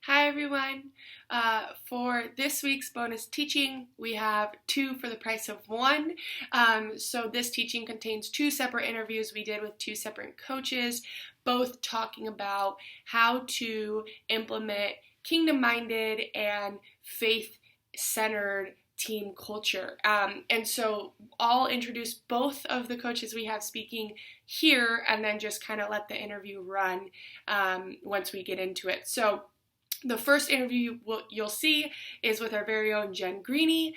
Hi everyone. For this week's bonus teaching, we have two for the price of one. So this teaching contains two separate interviews we did with two separate coaches, both talking about how to implement kingdom-minded and faith-centered team culture. And so I'll introduce both of the coaches we have speaking here and then just kind of let the interview run once we get into it. So the first interview you'll see is with our very own Jen Greeny.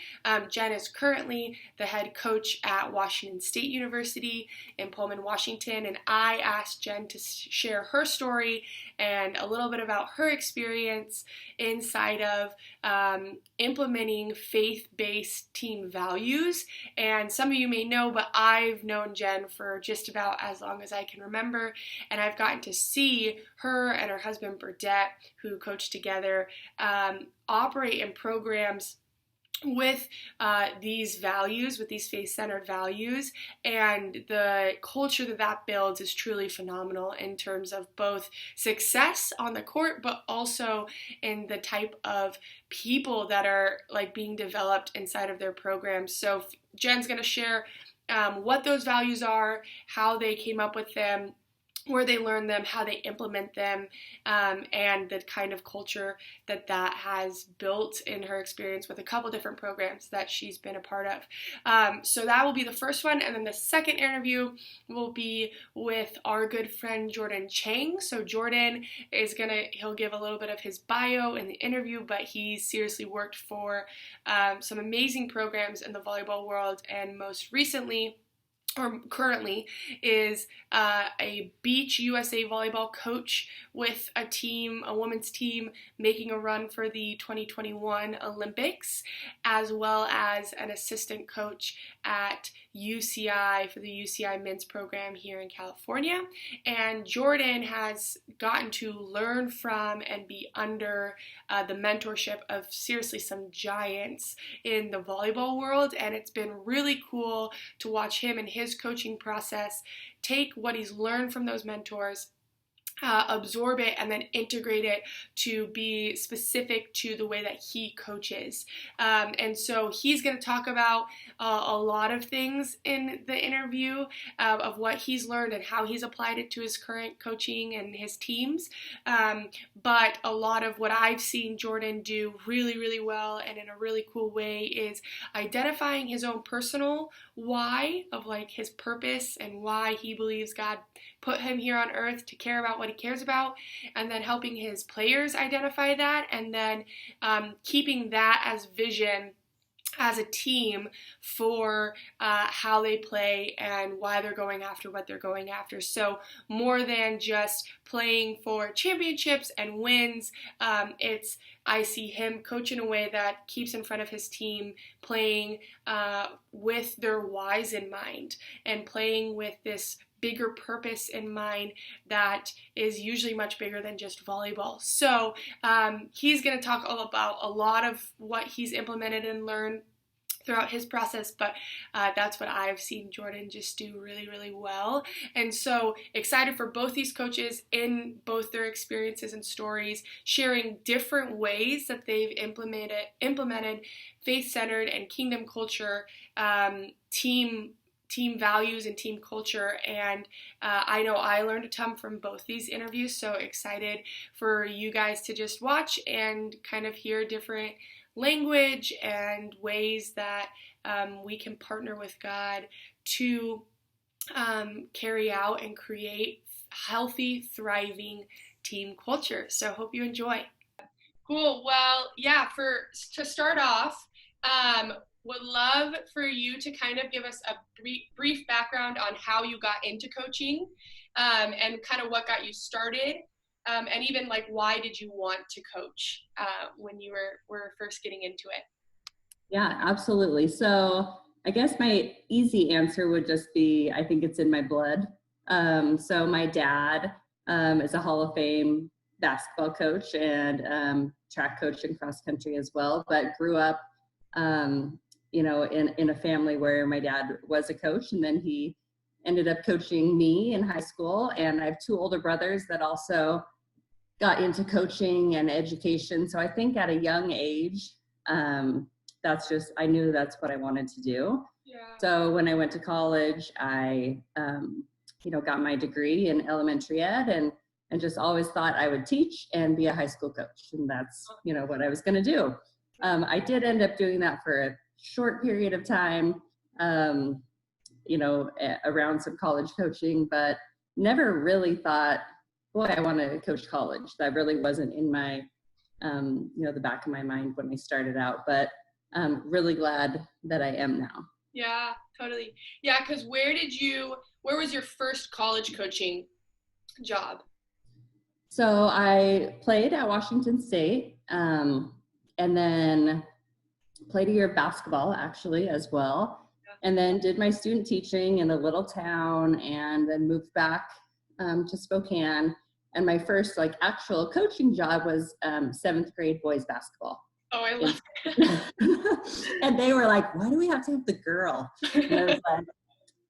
Jen is currently the head coach at Washington State University in Pullman, Washington, and I asked Jen to share her story and a little bit about her experience inside of implementing faith-based team values. And some of you may know, but I've known Jen for just about as long as I can remember, and I've gotten to see her and her husband Burdette, who coach together, operate in programs with these values, with these faith-centered values, and the culture that builds is truly phenomenal in terms of both success on the court, but also in the type of people that are like being developed inside of their programs. So Jen's going to share what those values are, how they came up with them, where they learn them, how they implement them, and the kind of culture that has built in her experience with a couple different programs that she's been a part of. So that will be the first one, and then the second interview will be with our good friend Jordan Cheng. So Jordan he'll give a little bit of his bio in the interview, but he's seriously worked for some amazing programs in the volleyball world, and most recently, or currently, is a Beach USA volleyball coach with a women's team making a run for the 2021 Olympics, as well as an assistant coach at UCI for the UCI men's program here in California. And Jordan has gotten to learn from and be under the mentorship of seriously some giants in the volleyball world, and it's been really cool to watch him and his coaching process take what he's learned from those mentors, absorb it, and then integrate it to be specific to the way that he coaches. And so he's going to talk about a lot of things in the interview of what he's learned and how he's applied it to his current coaching and his teams. But a lot of what I've seen Jordan do really, really well and in a really cool way is identifying his own personal why of like his purpose and why he believes God put him here on earth to care about what he cares about, and then helping his players identify that, and then keeping that as vision as a team for how they play and why they're going after what they're going after. So more than just playing for championships and wins, I see him coach in a way that keeps in front of his team, playing with their whys in mind and playing with this bigger purpose in mind that is usually much bigger than just volleyball. So he's going to talk all about a lot of what he's implemented and learned throughout his process, but that's what I've seen Jordan just do really, really well. And so excited for both these coaches in both their experiences and stories, sharing different ways that they've implemented faith-centered and kingdom culture, team values and team culture, and I know I learned a ton from both these interviews, so excited for you guys to just watch and kind of hear different language and ways that we can partner with God to carry out and create healthy, thriving team culture. So hope you enjoy. Cool. Well, yeah, to start off, would love for you to kind of give us a brief background on how you got into coaching, and kind of what got you started, and even like why did you want to coach when you were first getting into it? Yeah, absolutely. So I guess my easy answer would just be, I think it's in my blood. So my dad is a Hall of Fame basketball coach and track coach and cross country as well, but grew up in a family where my dad was a coach, and then he ended up coaching me in high school. And I have two older brothers that also got into coaching and education. So I think at a young age, I knew that's what I wanted to do. Yeah. So when I went to college, I, got my degree in elementary ed and just always thought I would teach and be a high school coach. And that's, what I was going to do. I did end up doing that for a short period of time, around some college coaching, but never really thought, boy, I want to coach college. That really wasn't in my, the back of my mind when I started out, but I'm really glad that I am now. Yeah, totally. Yeah, because where was your first college coaching job? So I played at Washington State, and then played a year of basketball actually as well, and then did my student teaching in a little town, and then moved back to Spokane. And my first actual coaching job was 7th grade boys basketball. Oh, I love it. And they were like, why do we have to have the girl? And I was like,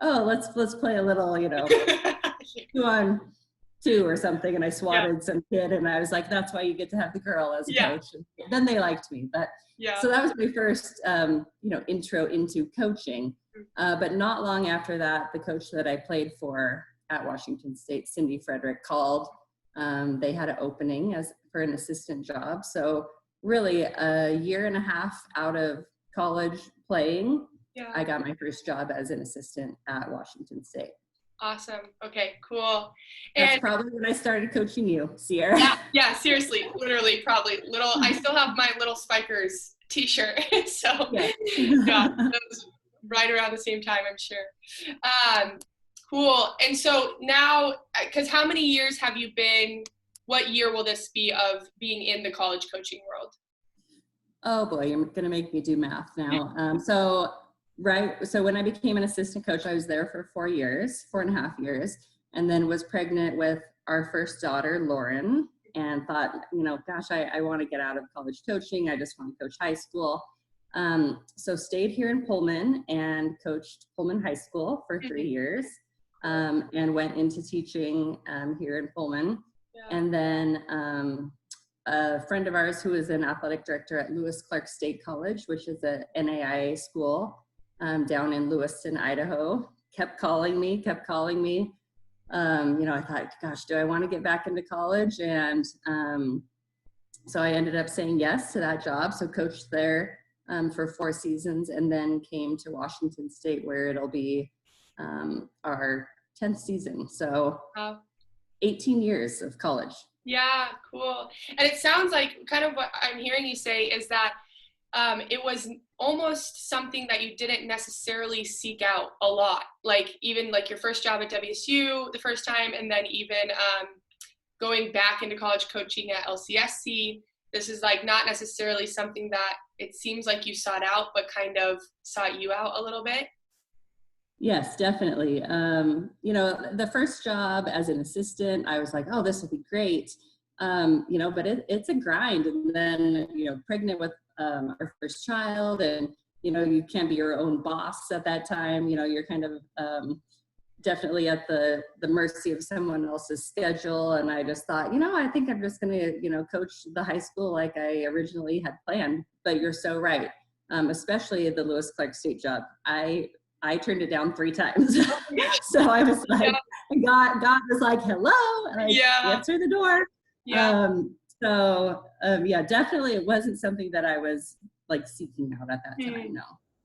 oh, let's play a little, 2-on-2 or something. And I swatted some kid, and I was like, that's why you get to have the girl as a coach. And then they liked me. But so that was my first, intro into coaching. But not long after that, the coach that I played for at Washington State, Cindy Frederick, called. They had an opening for an assistant job. So really a year and a half out of college playing, I got my first job as an assistant at Washington State. Awesome. Okay, cool. That's probably when I started coaching you, Sierra. Yeah, seriously, literally, probably. I still have my Little Spikers t-shirt, so that was right around the same time, I'm sure. Cool. And so now, because how many years what year will this be of being in the college coaching world? Oh boy, you're going to make me do math now. So when I became an assistant coach, I was there for 4.5 years, and then was pregnant with our first daughter, Lauren, and thought, gosh, I want to get out of college coaching. I just want to coach high school. So stayed here in Pullman and coached Pullman High School for 3 years, and went into teaching here in Pullman. And then a friend of ours who is an athletic director at Lewis Clark State College, which is a NAIA school down in Lewiston, Idaho, kept calling me. I thought, gosh, do I want to get back into college? And so I ended up saying yes to that job. So coached there for 4 seasons, and then came to Washington State, where it'll be our 10th season. So 18 years of college. Yeah, cool. And it sounds like kind of what I'm hearing you say is that it was almost something that you didn't necessarily seek out a lot. Like even like your first job at WSU the first time, and then even going back into college coaching at LCSC. This is like not necessarily something that it seems like you sought out, but kind of sought you out a little bit. Yes, definitely. The first job as an assistant, I was like, oh, this will be great. But it's a grind. And then, pregnant with our first child, and, you can't be your own boss at that time. You're kind of definitely at the mercy of someone else's schedule. And I just thought, I think I'm just going to, coach the high school like I originally had planned. But you're so right. Especially the Lewis Clark State job. I turned it down 3 times. So I was like, God was like, hello. And I answered the door. Definitely it wasn't something that I was like seeking out at that time. No.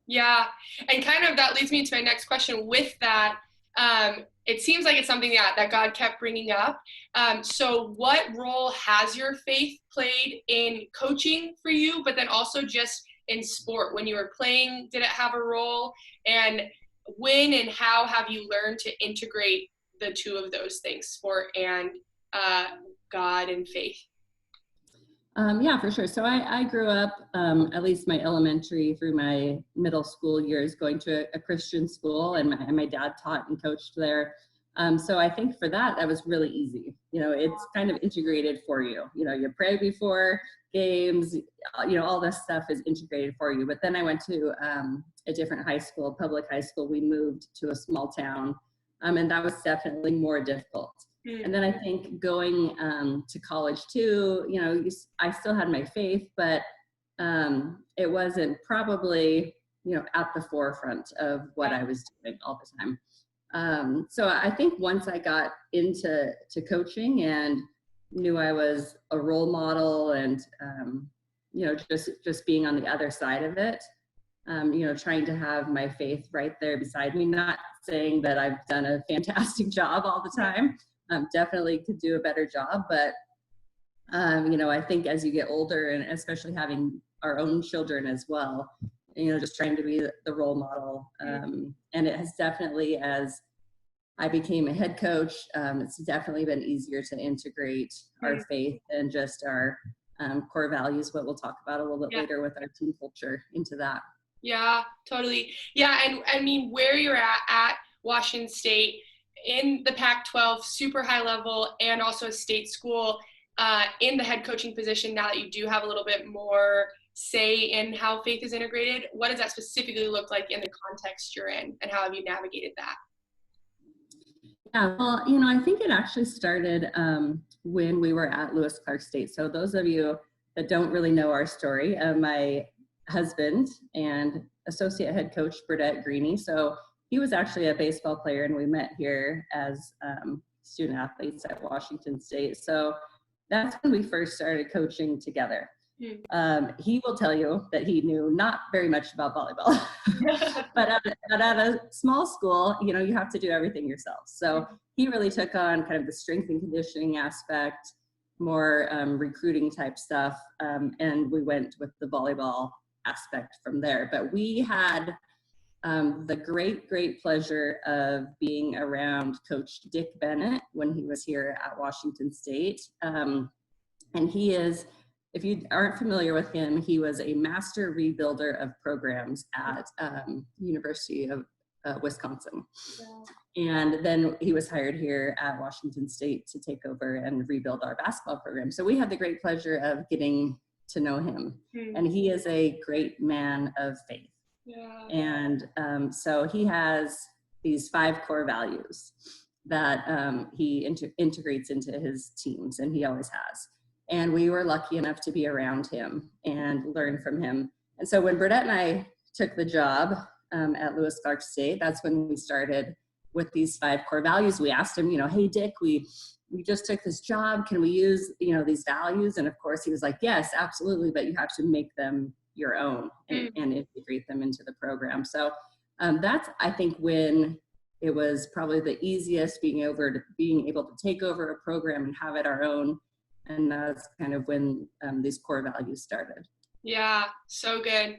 Yeah. And kind of that leads me into my next question with that. It seems like it's something that God kept bringing up. So what role has your faith played in coaching for you, but then also just in sport? When you were playing, did it have a role? And when and how have you learned to integrate the two of those things, sport and God and faith? For sure. So I grew up, at least my elementary through my middle school years, going to a Christian school, and my dad taught and coached there. So I think for that was really easy. It's kind of integrated for you. You pray before games, all this stuff is integrated for you. But then I went to a different high school, public high school. We moved to a small town, and that was definitely more difficult. And then I think going to college too, I still had my faith, but it wasn't probably, at the forefront of what I was doing all the time. So I think once I got into coaching and knew I was a role model and, just being on the other side of it, trying to have my faith right there beside me, not saying that I've done a fantastic job all the time. Definitely could do a better job, but I think as you get older, and especially having our own children as well, just trying to be the role model. And it has definitely, as I became a head coach, it's definitely been easier to integrate our faith and just our core values, what we'll talk about a little bit later with our team culture, into that. Yeah, totally. Yeah, and I mean, where you're at Washington State, in the Pac-12, super high level, and also a state school, in the head coaching position, now that you do have a little bit more say in how faith is integrated, what does that specifically look like in the context you're in, and how have you navigated that? Yeah, well, I think it actually started when we were at Lewis Clark State. So those of you that don't really know our story, my husband and associate head coach, Jordan Greeny, so he was actually a baseball player, and we met here as student athletes at Washington State. So that's when we first started coaching together. He will tell you that he knew not very much about volleyball, but at a small school, you have to do everything yourself. So he really took on kind of the strength and conditioning aspect, more recruiting type stuff, and we went with the volleyball aspect from there. But we had the great pleasure of being around Coach Dick Bennett when he was here at Washington State. And he is, if you aren't familiar with him, he was a master rebuilder of programs at University of Wisconsin. And then he was hired here at Washington State to take over and rebuild our basketball program. So we had the great pleasure of getting to know him. And he is a great man of faith. And so he has these 5 core values that he integrates into his teams, and he always has. And we were lucky enough to be around him and learn from him. And so when Burdette and I took the job at Lewis Clark State, that's when we started with these 5 core values. We asked him, hey, Dick, we just took this job. Can we use, these values? And of course he was like, yes, absolutely. But you have to make them your own and integrate them into the program. So that's, I think, when it was probably the easiest being able to take over a program and have it our own. And that's kind of when these core values started. Yeah, so good.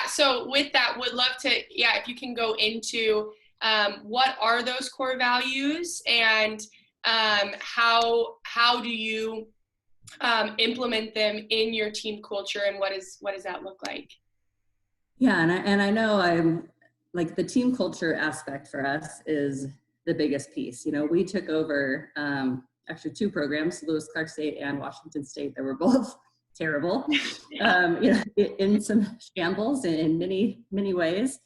So with that, would love to, if you can go into what are those core values, and how do you implement them in your team culture, and what does that look like? Yeah, and I know I'm like, the team culture aspect for us is the biggest piece. We took over actually 2 programs, Lewis Clark State and Washington State, that were both terrible, in some shambles in many ways.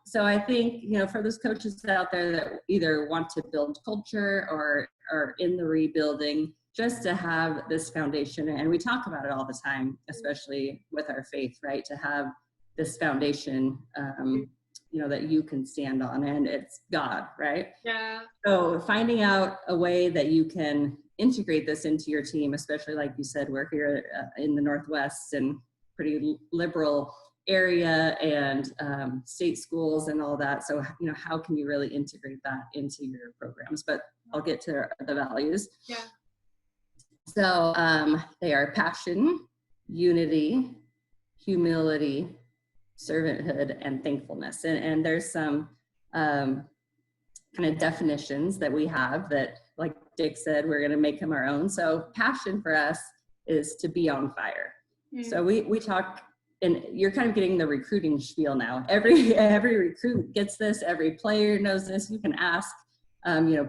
So I think, for those coaches out there that either want to build culture or are in the rebuilding, just to have this foundation, and we talk about it all the time, especially with our faith, right? To have this foundation, that you can stand on, and it's God, right? Yeah. So finding out a way that you can integrate this into your team, especially like you said, we're here in the Northwest and pretty liberal area, and state schools and all that. So, how can you really integrate that into your programs? But I'll get to the values. Yeah. So they are passion, unity, humility, servanthood, and thankfulness. And there's some kind of definitions that we have that, like Dick said, we're going to make them our own. So passion for us is to be on fire. So we talk, and you're kind of getting the recruiting spiel now. Every recruit gets this. Every player knows this. You can ask,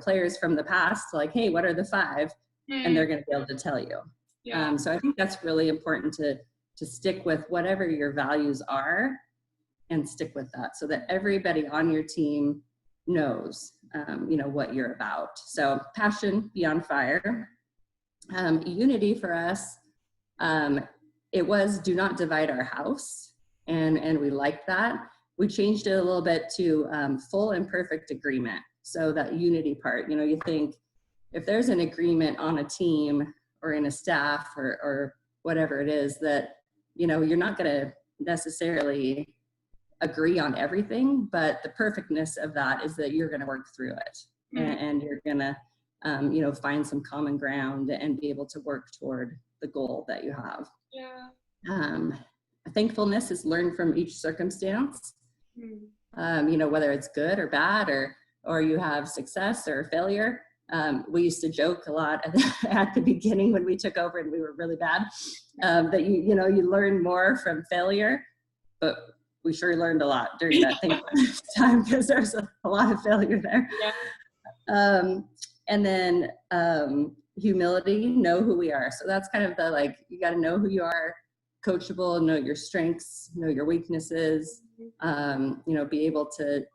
players from the past, like, hey, what are the 5? And they're going to be able to tell you. So I think that's really important to stick with whatever your values are and stick with that, so that everybody on your team knows, what you're about. So passion, be on fire. Unity for us, it was do not divide our house. And we liked that. We changed it a little bit to full and perfect agreement. So that unity part, you think if there's an agreement on a team or in a staff or whatever it is that, you're not going to necessarily agree on everything, but the perfectness of that is that you're going to work through it. And you're going to, find some common ground and be able to work toward the goal that you have. Yeah. Thankfulness is learned from each circumstance, whether it's good or bad or you have success or failure. We used to joke a lot at the beginning when we took over and we were really bad, that you learn more from failure, but we sure learned a lot during that time because there's a lot of failure there. Yeah. And then humility, know who we are. So that's kind of the, you got to know who you are, coachable, know your strengths, know your weaknesses, be able to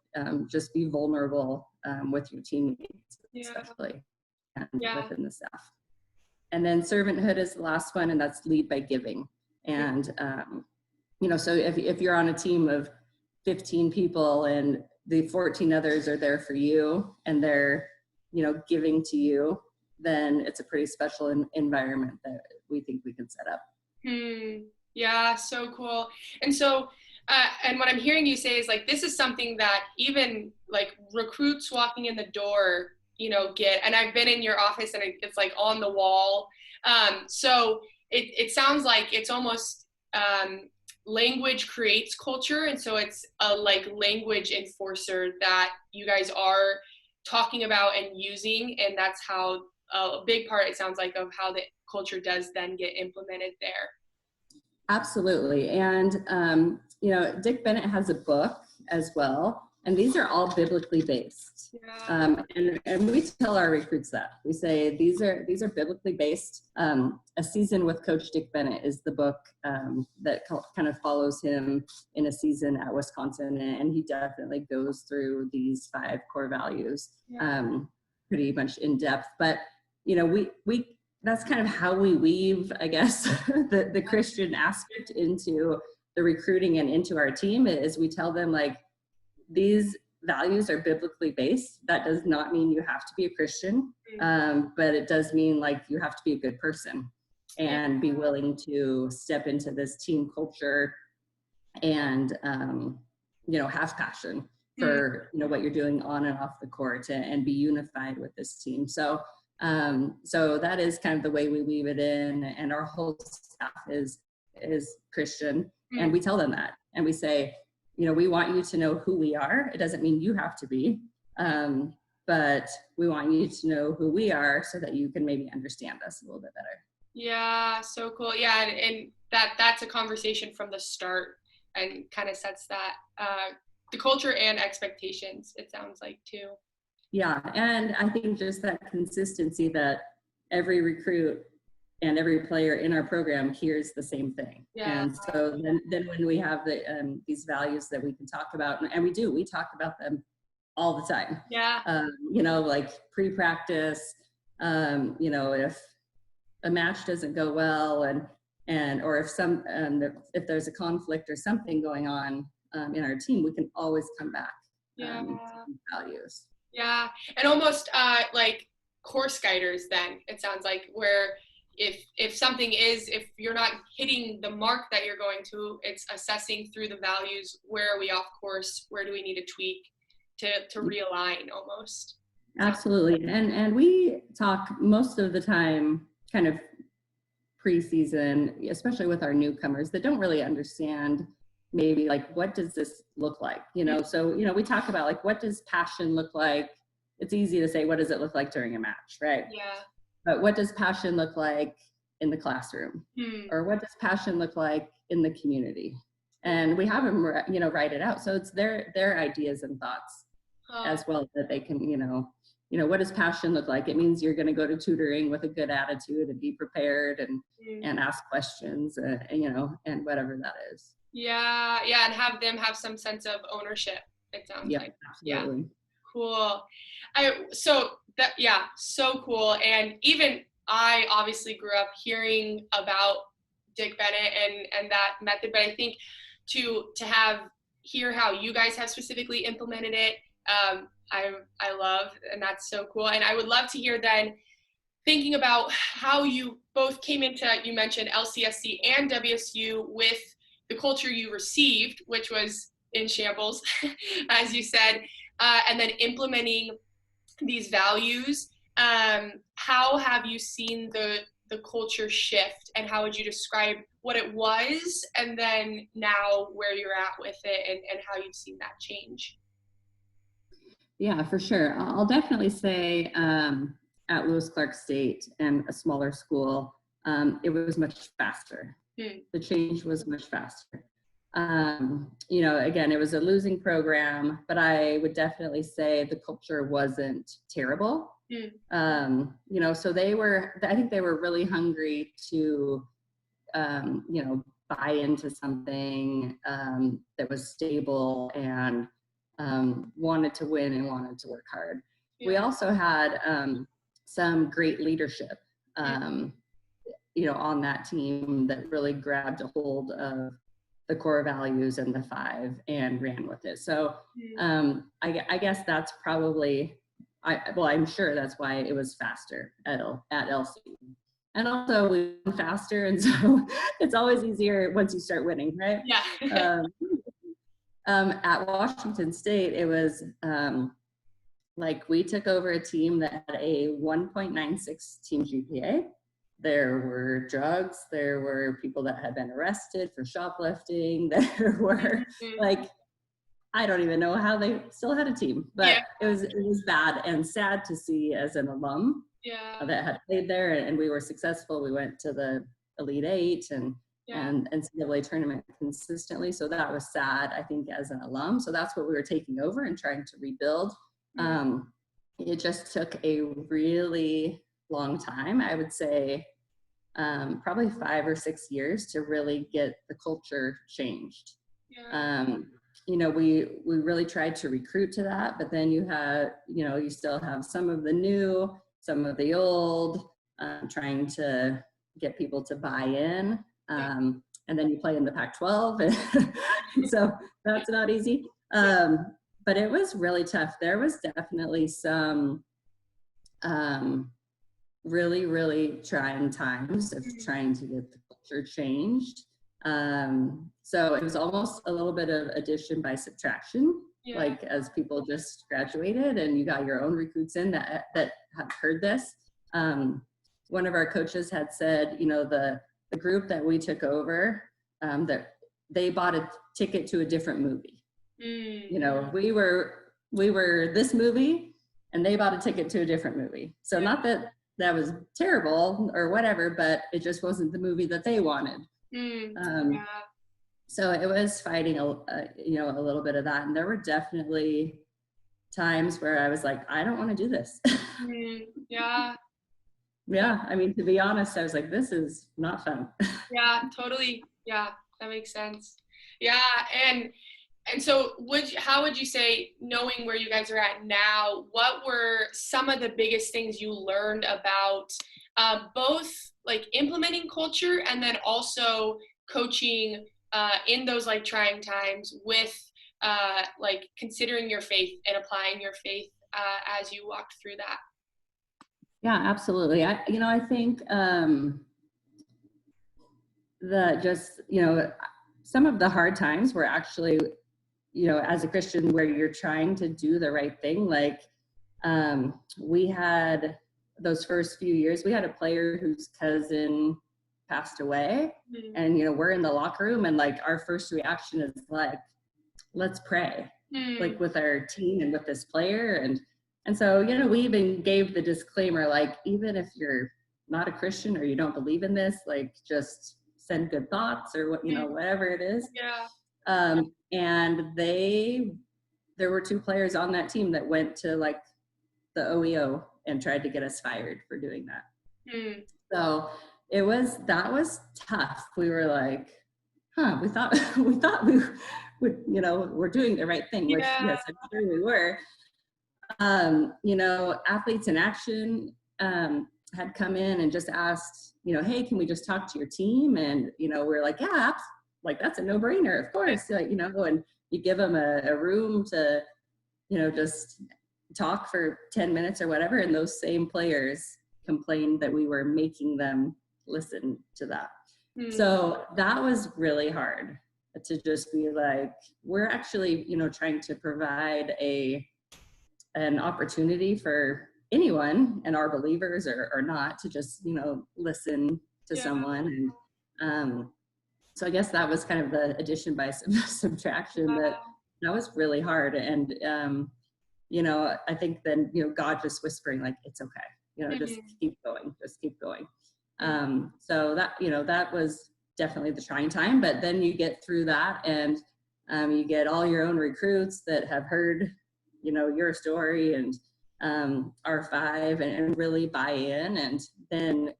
just be vulnerable with your teammates, especially within the staff. And then servanthood is the last one, and that's lead by giving. And, so if you're on a team of 15 people and the 14 others are there for you and they're, giving to you, then it's a pretty special environment that we think we can set up. Yeah, so cool. And so, and what I'm hearing you say is this is something that even recruits walking in the door, get, and I've been in your office and it's on the wall. So it sounds like it's almost, language creates culture. And so it's a language enforcer that you guys are talking about and using. And that's how a big part, it sounds like, of how the culture does then get implemented there. Absolutely. And, Dick Bennett has a book as well, and these are all biblically based. Yeah. And we tell our recruits that. We say, these are biblically based. A Season with Coach Dick Bennett is the book that kind of follows him in a season at Wisconsin. And he definitely goes through these 5 core values pretty much in depth. But, we that's kind of how we weave, I guess, the Christian aspect into the recruiting and into our team is we tell them these values are biblically based. That does not mean you have to be a Christian, but it does mean you have to be a good person and be willing to step into this team culture and, have passion for, what you're doing on and off the court and be unified with this team. So that is kind of the way we weave it in, and our whole staff is Christian, and we tell them that, and we say, we want you to know who we are. It doesn't mean you have to be, but we want you to know who we are so that you can maybe understand us a little bit better. Yeah, so cool. Yeah, and that's a conversation from the start and kind of sets that the culture and expectations, it sounds like, too. Yeah, and I think just that consistency that every recruit and every player in our program hears the same thing. Yeah. And so then when we have these values that we can talk about, and we talk about them all the time. Yeah. Pre-practice, if a match doesn't go well or if there's a conflict or something going on in our team, we can always come back to values. Yeah, and almost course guiders then, it sounds like, where if something if you're not hitting the mark that you're going to, it's assessing through the values, where are we off course, where do we need to tweak to realign almost. Absolutely. And we talk most of the time kind of preseason, especially with our newcomers that don't really understand maybe what does this look like, so we talk about what does passion look like. It's easy to say, what does it look like during a match, right? Yeah. But what does passion look like in the classroom? Or what does passion look like in the community? And we have them write it out, so it's their ideas and thoughts as well, that they can what does passion look like? It means you're going to go to tutoring with a good attitude and be prepared and ask questions, and whatever that is. Yeah, and have them have some sense of ownership, it sounds like. Absolutely. Cool. So cool. And even I obviously grew up hearing about Dick Bennett and that method, but I think to hear how you guys have specifically implemented it, I love, and that's so cool. And I would love to hear then, thinking about how you both came into, you mentioned LCSC and WSU with the culture you received, which was in shambles, as you said, and then implementing these values. How have you seen the culture shift, and how would you describe what it was, and then now where you're at with it, and how you've seen that change? Yeah, for sure. I'll definitely say at Lewis Clark State and a smaller school, it was much faster. The change was much faster. Again, it was a losing program, but I would definitely say the culture wasn't terrible. So I think they were really hungry to, buy into something that was stable and wanted to win and wanted to work hard. We also had some great leadership, on that team that really grabbed a hold of the core values and the 5 and ran with it. So I guess that's probably, I'm sure that's why it was faster at LC. And also we went faster, and so it's always easier once you start winning, right? Yeah. At Washington State, it was we took over a team that had a 1.96 team GPA. There were drugs, there were people that had been arrested for shoplifting, there were I don't even know how they still had a team, but it was bad and sad to see as an alum that had played there, and we were successful. We went to the Elite 8 and NCAA tournament consistently. So that was sad, I think, as an alum. So that's what we were taking over and trying to rebuild. It just took a really long time, I would say, probably 5 or 6 years to really get the culture changed. We really tried to recruit to that, but then you still have some of the new, some of the old, trying to get people to buy in. And then you play in the Pac-12, and so that's not easy. But it was really tough. There was definitely some really, really trying times of trying to get the culture changed. So it was almost a little bit of addition by subtraction, as people just graduated and you got your own recruits in that have heard this. One of our coaches had said, the group that we took over, that they bought a ticket to a different movie. We were this movie and they bought a ticket to a different movie. So not that was terrible or whatever, but it just wasn't the movie that they wanted. So it was fighting a little bit of that. And there were definitely times where I was like, I don't want to do this. I mean, to be honest, I was like, this is not fun. Totally. That makes sense. And so how would you say, knowing where you guys are at now, what were some of the biggest things you learned about both implementing culture and then also coaching in those trying times with considering your faith and applying your faith as you walked through that? Yeah, absolutely. I think some of the hard times were actually, as a Christian, where you're trying to do the right thing. We had those first few years, we had a player whose cousin passed away, and we're in the locker room, and our first reaction is let's pray, with our team and with this player, and so we even gave the disclaimer, even if you're not a Christian or you don't believe in this, just send good thoughts or whatever it is. And there were 2 players on that team that went to the OEO and tried to get us fired for doing that. So that was tough. We were we thought we would, we're doing the right thing, which yes, I'm sure we were. Athletes in Action had come in and just asked, hey, can we just talk to your team? And, we're like, yeah, like that's a no-brainer, of course. And you give them a room to, just talk for 10 minutes or whatever. And those same players complained that we were making them listen to that. So that was really hard to just be like, we're actually, trying to provide an opportunity for anyone, and our believers or not, to just, listen to someone. And so I guess that was kind of the addition by subtraction that was really hard. And, I think then, God just whispering like, it's okay, just keep going. So that, that was definitely the trying time, but then you get through that and you get all your own recruits that have heard, your story and R5 and really buy in. And then,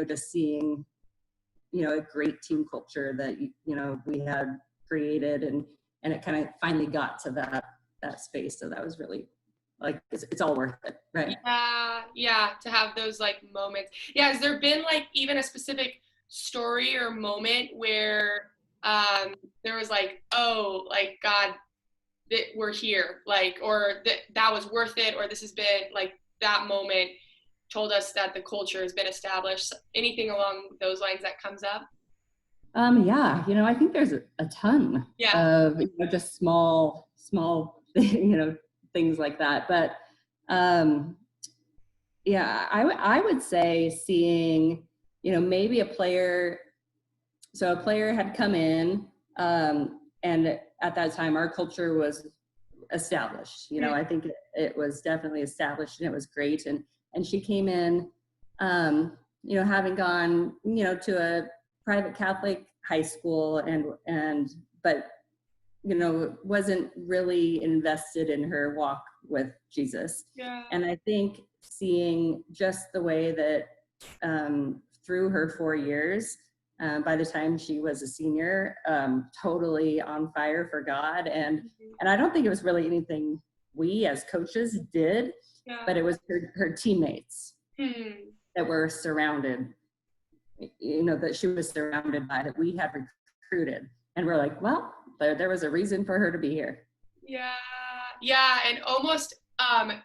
just seeing, a great team culture that, we had created and it kind of finally got to that space. So that was really like, it's all worth it. Right. Yeah. To have those like moments. Yeah. Has there been like even a specific story or moment where there was like, oh, like God, that we're here, like, or that was worth it, or this has been like that moment told us that the culture has been established? Anything along those lines that comes up? Yeah, I think there's a ton of just small things like that. But I would say seeing, maybe a player had come in, and at that time our culture was established. I think it was definitely established and it was great. And she came in, having gone, to a private Catholic high school but wasn't really invested in her walk with Jesus. And I think seeing just the way that through her 4 years, by the time she was a senior, totally on fire for God. And I don't think it was really anything we as coaches did, but it was her teammates that were surrounded, that she was surrounded by, that we had recruited. And we're like, well, there was a reason for her to be here. Yeah. And almost like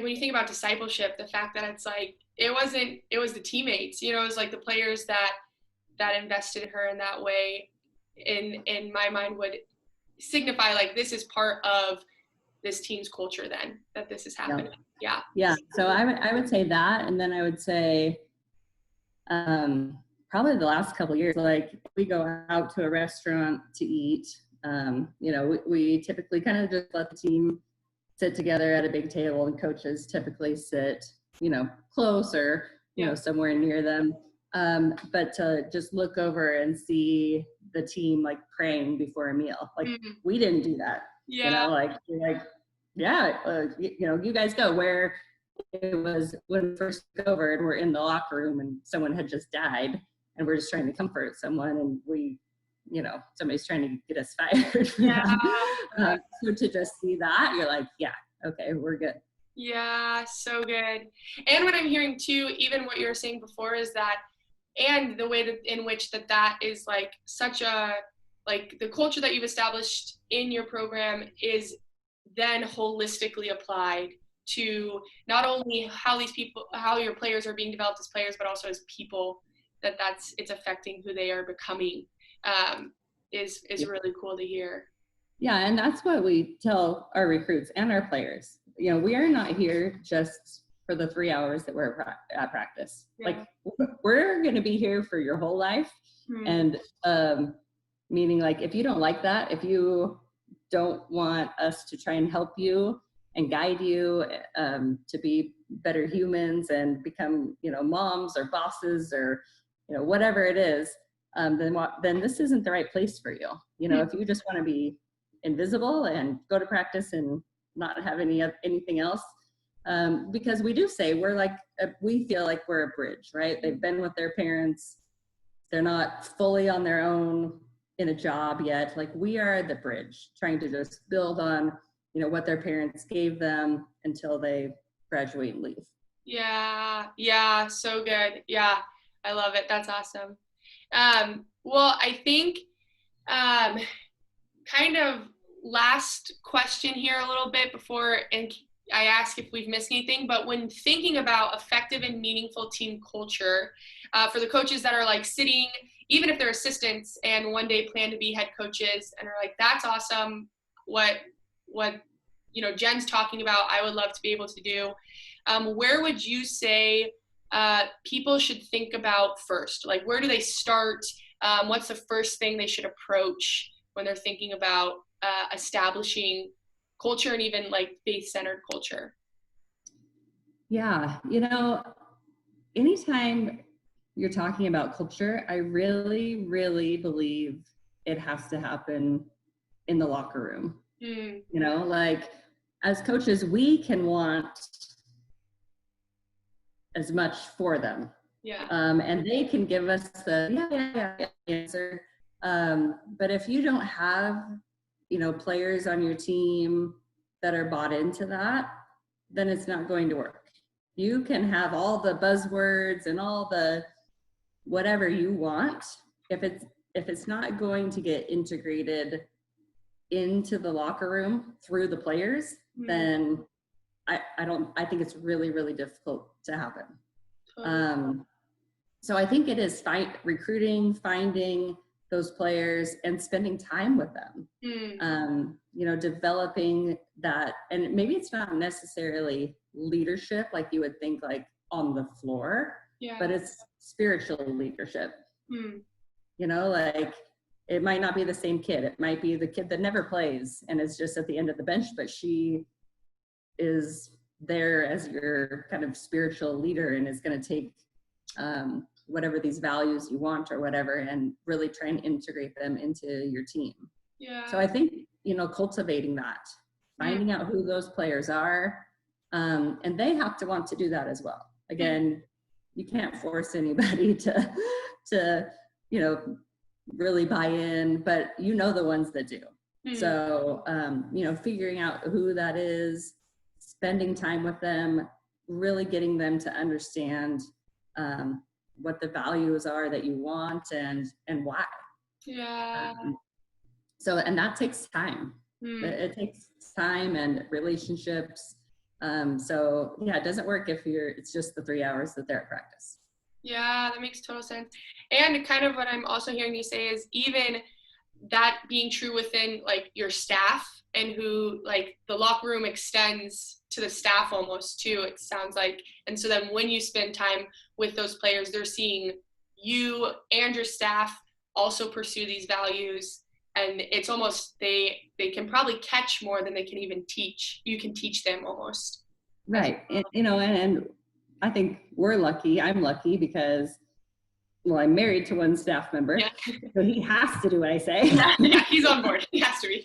when you think about discipleship, the fact that it's like, it was the teammates, it was like the players that invested in her in that way, in my mind would signify like this is part of this team's culture then, that this is happening. Yeah. So I would say that, and then I would say probably the last couple of years, like we go out to a restaurant to eat, we typically kind of just let the team sit together at a big table, and coaches typically sit, closer, somewhere near them. But to just look over and see the team like praying before a meal, like we didn't do that. You guys go. Where it was when we first took over and we're in the locker room and someone had just died and we're just trying to comfort someone, and we, somebody's trying to get us fired. So to just see that, you're like, yeah, okay, we're good. Yeah, so good. And what I'm hearing too, even what you were saying before, is that, and the way that in which that is like such a, like the culture that you've established in your program is then holistically applied to not only how your players are being developed as players, but also as people, it's affecting who they are becoming, is really cool to hear. Yeah, and that's what we tell our recruits and our players. We are not here just for the 3 hours that we're at practice. Like we're going to be here for your whole life. And meaning like, if you don't like that, if you don't want us to try and help you and guide you to be better humans and become, moms or bosses or, whatever it is, then this isn't the right place for you. If you just want to be invisible and go to practice and not have anything else, because we do say we're like, we feel like we're a bridge, right? They've been with their parents. They're not fully on their own in a job yet. Like we are the bridge, trying to just build on, what their parents gave them until they graduate and leave. Yeah, so good. Yeah, I love it. That's awesome. Well, I think kind of last question here a little bit before and I ask if we've missed anything, but when thinking about effective and meaningful team culture, for the coaches that are like sitting, even if they're assistants and one day plan to be head coaches and are like, that's awesome, what Jen's talking about, I would love to be able to do. Where would you say people should think about first? Like, where do they start? What's the first thing they should approach when they're thinking about establishing culture and even like faith-centered culture? Yeah, anytime you're talking about culture, I really, really believe it has to happen in the locker room. Like as coaches, we can want as much for them. Yeah. And they can give us the answer. But if you don't have, players on your team that are bought into that, then it's not going to work. You can have all the buzzwords and all the whatever you want. If it's not going to get integrated into the locker room through the players, then I think it's really, really difficult to happen. So I think it is recruiting, finding those players and spending time with them, developing that. And maybe it's not necessarily leadership like you would think like on the floor, but it's spiritual leadership. Like it might not be the same kid. It might be the kid that never plays and is just at the end of the bench, but she is there as your kind of spiritual leader and is going to take whatever these values you want or whatever and really try and integrate them into your team. So I think, cultivating that, finding out who those players are, and they have to want to do that as well. Again, you can't force anybody to really buy in, but the ones that do. So, figuring out who that is, spending time with them, really getting them to understand what the values are that you want and why. And that takes time. It takes time and relationships. It doesn't work if it's just the 3 hours that they're at practice. Yeah, that makes total sense. And kind of what I'm also hearing you say is even that being true within like your staff and who like the locker room extends to the staff almost too, it sounds like. And so then when you spend time with those players, they're seeing you and your staff also pursue these values. And it's almost, they can probably catch more than they can even teach. You can teach them almost. Right. And, and I think we're lucky. I'm lucky because, I'm married to one staff member, so he has to do what I say. Yeah, he's on board. He has to be,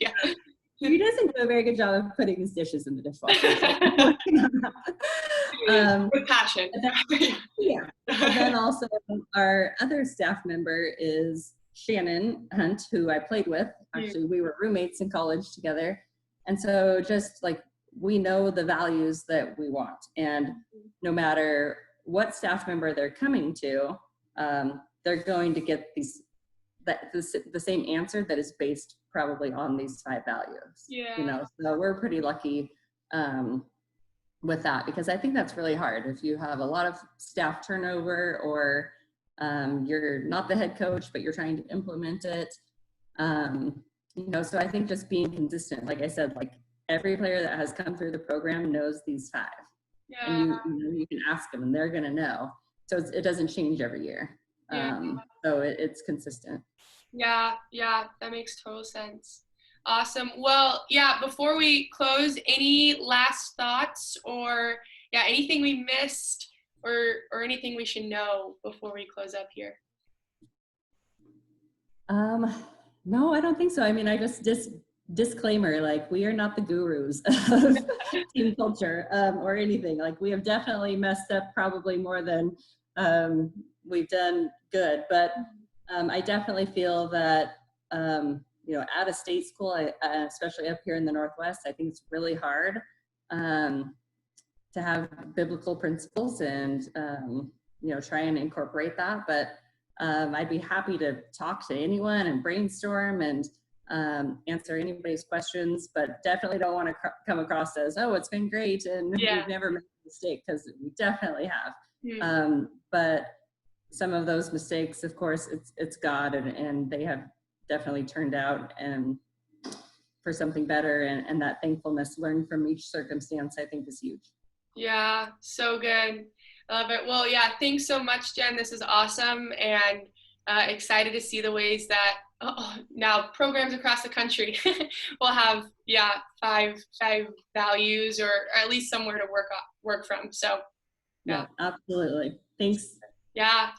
He doesn't do a very good job of putting his dishes in the dishwasher. With passion. Yeah. And then also our other staff member is Shannon Hunt, who I played with. Actually, we were roommates in college together. And so just like we know the values that we want. And no matter what staff member they're coming to, they're going to get the same answer that is based probably on these 5 values. So we're pretty lucky with that, because I think that's really hard if you have a lot of staff turnover or you're not the head coach but you're trying to implement it. So I think just being consistent, like I said, like every player that has come through the program knows these 5, and you can ask them and they're going to know. So it doesn't change every year. So it's consistent. Yeah, that makes total sense. Awesome. Well, before we close, any last thoughts or anything we missed or anything we should know before we close up here? No, I don't think so. I mean, I just disclaimer, like we are not the gurus of team culture or anything. Like we have definitely messed up probably more than we've done good, but I definitely feel that out of state school, especially up here in the Northwest, I think it's really hard to have biblical principles and, try and incorporate that. But I'd be happy to talk to anyone and brainstorm and answer anybody's questions, but definitely don't want to come across as, oh, it's been great and we've never made a mistake, because we definitely have. But some of those mistakes, of course, it's God, and they have definitely turned out and for something better, and that thankfulness learned from each circumstance, I think, is huge. Yeah, so good. I love it. Well, yeah, thanks so much, Jen. This is awesome, and excited to see the ways that now programs across the country will have, five values, or at least somewhere to work from. So, yeah, absolutely. Thanks. Yeah.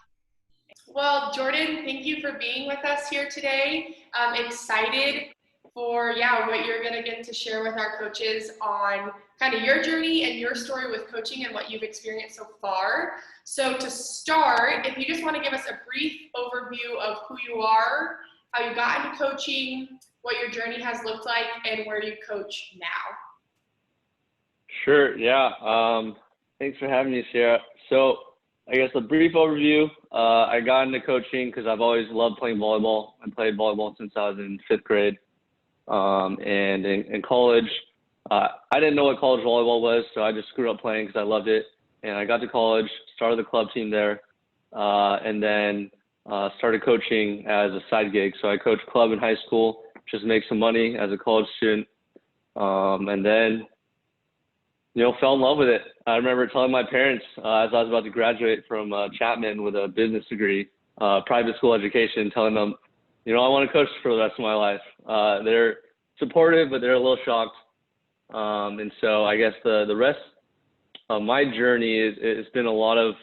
Well, Jordan, thank you for being with us here today. I'm excited for, what you're going to get to share with our coaches on kind of your journey and your story with coaching and what you've experienced so far. So to start, if you just want to give us a brief overview of who you are, how you got into coaching, what your journey has looked like, and where you coach now. Sure, yeah. Thanks for having me, Sarah. So I guess a brief overview. I got into coaching because I've always loved playing volleyball. I played volleyball since I was in 5th grade. And in college, I didn't know what college volleyball was, so I just screwed up playing because I loved it. And I got to college, started the club team there, and then started coaching as a side gig. So I coached club in high school, just make some money as a college student, and then fell in love with it. I remember telling my parents as I was about to graduate from Chapman with a business degree, private school education, telling them, I want to coach for the rest of my life. They're supportive, but they're a little shocked. And so I guess the rest of my journey it's been a lot of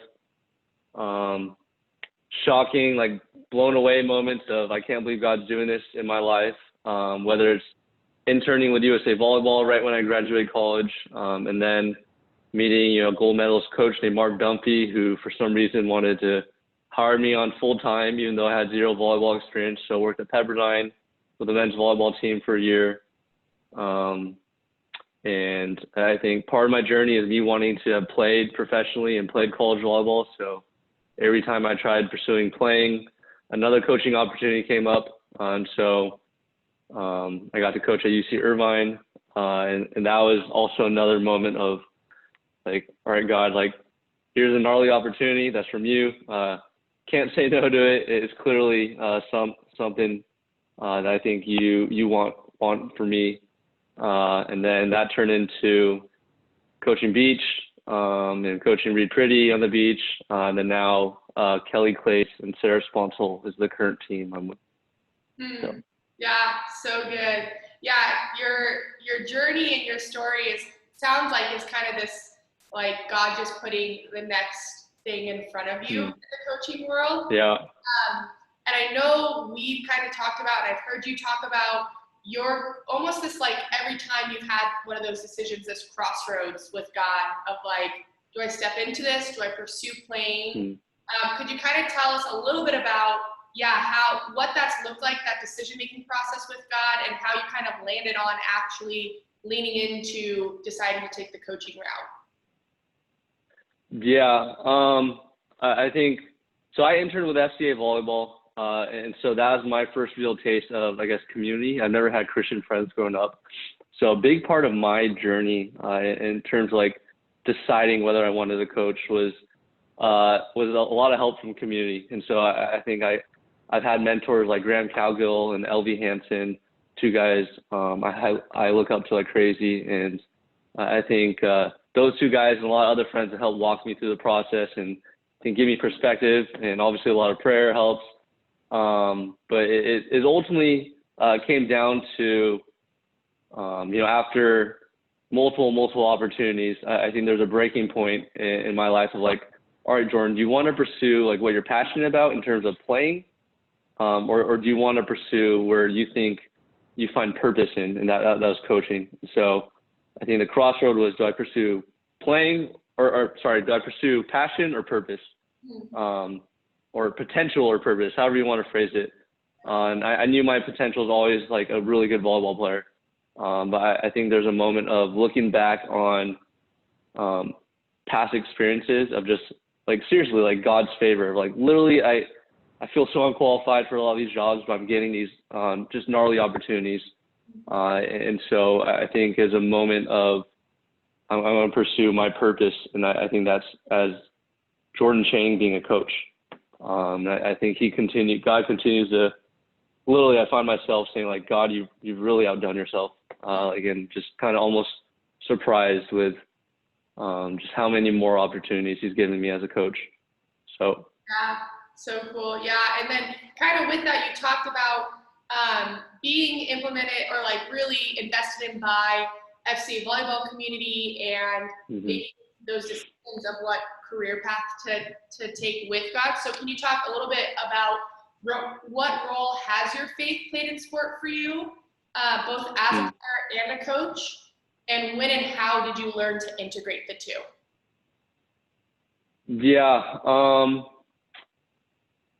shocking, like blown away moments of, I can't believe God's doing this in my life. Whether it's interning with USA Volleyball right when I graduated college, and then meeting, gold medalist coach named Mark Dumpy, who for some reason wanted to hire me on full time, even though I had 0 volleyball experience. So I worked at Pepperdine with the men's volleyball team for a year. And I think part of my journey is me wanting to have played professionally and played college volleyball. So every time I tried pursuing playing, another coaching opportunity came up. And so I got to coach at UC Irvine. And that was also another moment of like, all right, God, like, here's a gnarly opportunity that's from you. Can't say no to it. It's clearly something that I think you want for me. And then that turned into coaching beach and coaching Reed Pretty on the beach. And then now Kelly Clace and Sarah Sponsel is the current team I'm with. So. Yeah, so good. Yeah, your journey and your story sounds like it's kind of this, like, God just putting the next thing in front of you in the coaching world. Yeah. And I know we've kind of talked about, I've heard you talk about your almost this, like, every time you've had one of those decisions, this crossroads with God of like, do I step into this? Do I pursue playing? Could you kind of tell us a little bit about, what that's looked like, that decision-making process with God, and how you kind of landed on actually leaning into deciding to take the coaching route? Yeah, I think, so I interned with FCAV Volleyball, and so that was my first real taste of, I guess, community. I've never had Christian friends growing up. So a big part of my journey in terms of like deciding whether I wanted to coach was a lot of help from community. And so I think I've had mentors like Graham Cowgill and LV Hansen, 2 guys I look up to like crazy. And I think those 2 guys and a lot of other friends have helped walk me through the process and can give me perspective, and obviously a lot of prayer helps. But it ultimately came down to, after multiple opportunities, I think there's a breaking point in my life of like, all right, Jordan, do you want to pursue like what you're passionate about in terms of playing? Or do you want to pursue where you think you find purpose in, and that was coaching. So I think the crossroad was, do I pursue playing do I pursue passion or purpose? Or potential or purpose, however you want to phrase it. And I knew my potential was always like a really good volleyball player. But I think there's a moment of looking back on past experiences of just like seriously like God's favor. Like literally, I feel so unqualified for a lot of these jobs, but I'm getting these just gnarly opportunities. And so I think as a moment of I'm going to pursue my purpose, and I think that's as Jordan Cheng being a coach. I think God continues to, literally I find myself saying like, God, you've really outdone yourself. Again, just kind of almost surprised with just how many more opportunities he's given me as a coach. So. Yeah, so cool. Yeah, and then kind of with that, you talked about being implemented or like really invested in by FCA volleyball community and making those decisions of what career path to take with God. So can you talk a little bit about what role has your faith played in sport for you, both as a player and a coach, and when and how did you learn to integrate the two? Yeah,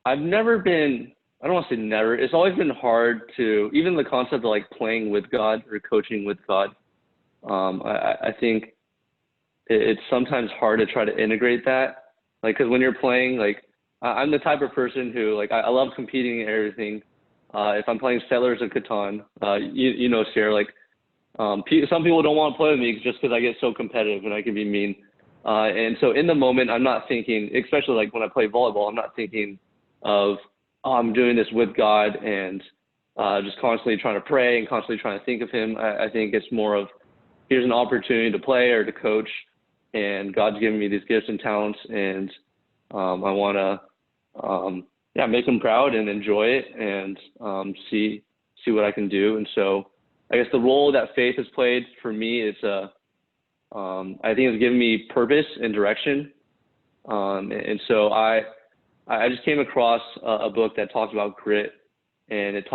I've never been, I don't want to say never, it's always been hard to, even the concept of like playing with God or coaching with God, I think it's sometimes hard to try to integrate that. Like, cause when you're playing, like, I'm the type of person who, like, I love competing in everything. If I'm playing Settlers of Catan, you know, Sierra, like, some people don't want to play with me just because I get so competitive and I can be mean. And so in the moment, I'm not thinking, especially like when I play volleyball, I'm not thinking of, oh, I'm doing this with God and just constantly trying to pray and constantly trying to think of him. I think it's more of, here's an opportunity to play or to coach, and God's given me these gifts and talents, and I want to make him proud and enjoy it and see what I can do. And so I guess the role that faith has played for me is I think it's given me purpose and direction. And so I just came across a book that talks about grit, and I've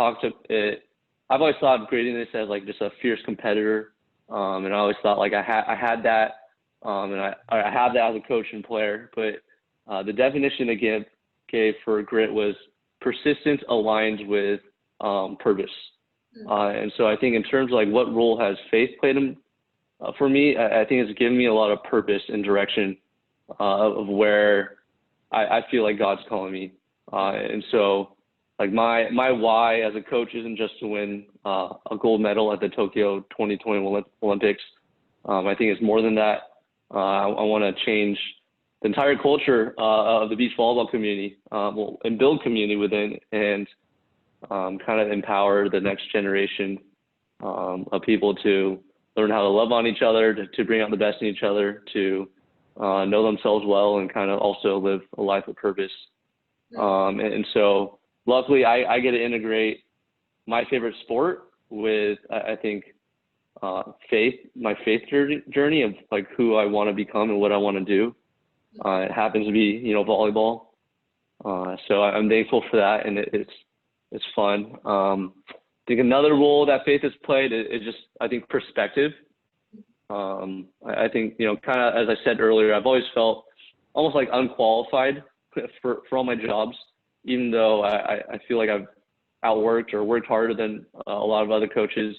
always thought of grittiness as like just a fierce competitor. And I always thought like I had that, and I have that as a coach and player, but the definition again gave for grit was persistence aligned with purpose. And so I think in terms of like what role has faith played for me, I think it's given me a lot of purpose and direction of where I feel like God's calling me. And so like my why as a coach isn't just to win a gold medal at the Tokyo 2020 Olympics. I think it's more than that. I want to change the entire culture of the beach volleyball community and build community within, and kind of empower the next generation of people to learn how to love on each other, to bring out the best in each other, to know themselves well, and kind of also live a life of purpose. And so luckily I get to integrate my favorite sport with, I think, my faith journey of like who I want to become and what I want to do. It happens to be, volleyball. So I'm thankful for that, and it's fun. I think another role that faith has played is just, I think, perspective. I think, kind of, as I said earlier, I've always felt almost like unqualified for all my jobs, even though I feel like I've outworked or worked harder than a lot of other coaches.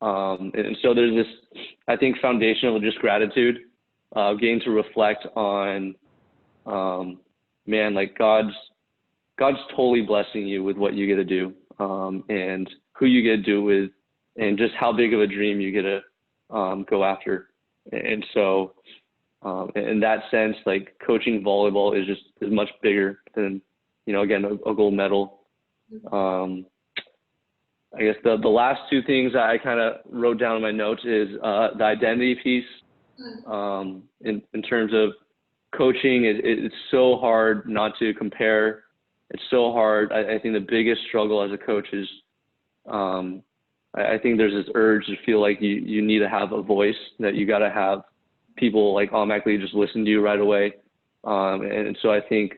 And so there's this, I think, foundation of just gratitude, getting to reflect on, like God's totally blessing you with what you get to do, and who you get to do with, and just how big of a dream you get to go after. And so in that sense, like coaching volleyball is much bigger than, again, a gold medal. I guess the last two things I kind of wrote down in my notes is the identity piece. In terms of coaching, it's so hard not to compare. It's so hard. I think the biggest struggle as a coach is I think there's this urge to feel like you need to have a voice, that you got to have people like automatically just listen to you right away. And so I think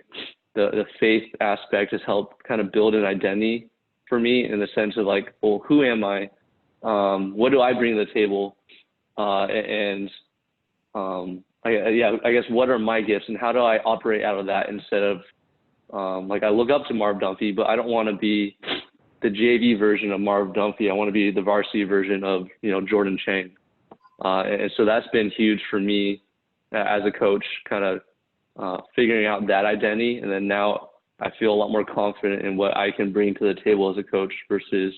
the faith aspect has helped kind of build an identity for me, in the sense of like, well, who am I? What do I bring to the table? I guess what are my gifts, and how do I operate out of that, instead of like, I look up to Marv Dunphy, but I don't want to be the JV version of Marv Dunphy. I want to be the varsity version of, Jordan Cheng. And so that's been huge for me as a coach, kind of figuring out that identity. And then now I feel a lot more confident in what I can bring to the table as a coach versus,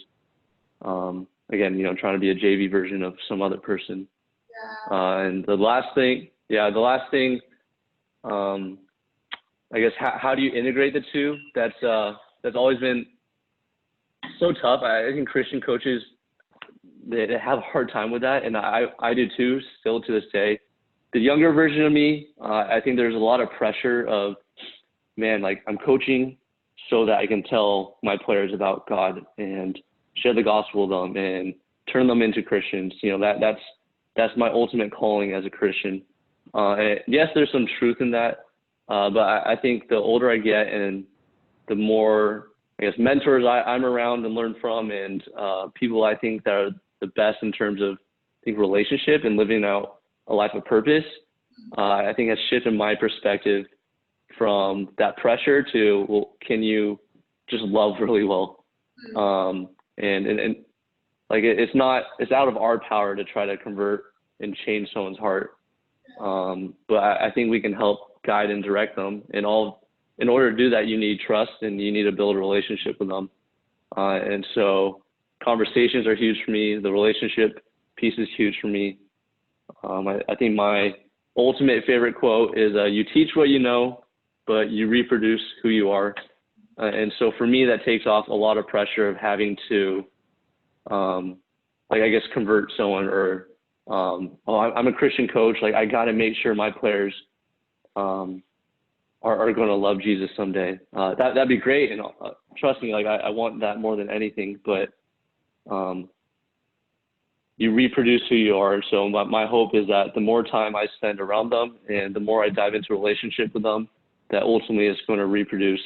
again, trying to be a JV version of some other person. Yeah. And the last thing, I guess, how do you integrate the two? That's always been so tough. I think Christian coaches, they have a hard time with that, and I do too, still to this day. The younger version of me, I think there's a lot of pressure of, man, like I'm coaching so that I can tell my players about God and share the gospel with them and turn them into Christians. That's my ultimate calling as a Christian. And yes, there's some truth in that, but I think the older I get and the more, I guess, mentors I'm around and learn from, and people I think that are the best in terms of, I think, relationship and living out a life of purpose, I think has shifted my perspective from that pressure to, well, can you just love really well? And like it's out of our power to try to convert and change someone's heart. But I think we can help guide and direct them. And in order to do that, you need trust and you need to build a relationship with them. And so conversations are huge for me. The relationship piece is huge for me. I think my ultimate favorite quote is, you teach what you know, but you reproduce who you are. And so for me, that takes off a lot of pressure of having to, convert someone or, I'm a Christian coach. Like, I got to make sure my players are going to love Jesus someday. That'd be great. And trust me, like I want that more than anything, but you reproduce who you are. So my hope is that the more time I spend around them and the more I dive into a relationship with them, that ultimately is going to reproduce,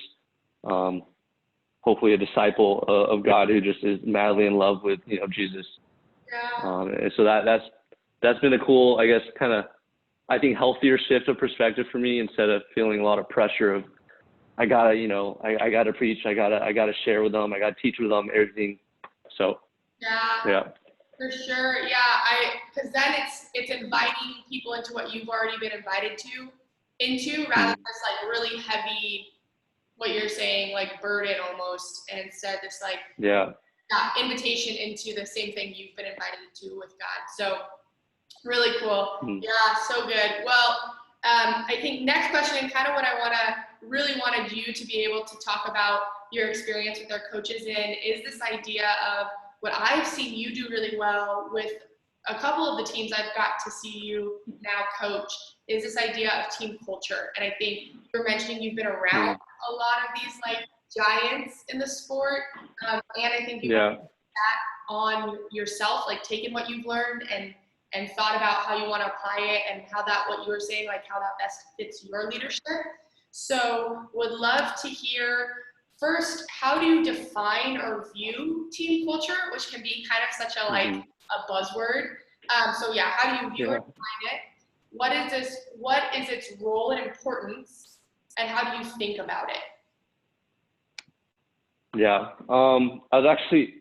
hopefully, a disciple of God who just is madly in love with, Jesus. Yeah. And so that's been a cool, I guess, kind of, I think, healthier shift of perspective for me, instead of feeling a lot of pressure of, I gotta preach, I gotta share with them, I gotta teach with them, everything. So yeah. For sure. Yeah. Because then it's inviting people into what you've already been invited into, rather than this like really heavy, what you're saying, like burden almost, and instead this like invitation into the same thing you've been invited into with God. So really cool. Yeah, so good. Well, I think next question, and kind of what I really wanted you to be able to talk about your experience with our coaches in, is this idea of what I've seen you do really well with a couple of the teams I've got to see you now coach, is this idea of team culture. And I think you're mentioning you've been around a lot of these like giants in the sport, and I think you've that on yourself, like taken what you've learned and thought about how you want to apply it, and how that, what you were saying, like how that best fits your leadership. So would love to hear first, how do you define or view team culture, which can be kind of such a like a buzzword. So yeah, how do you view or define it? What is its role and importance, and how do you think about it? Yeah, I was actually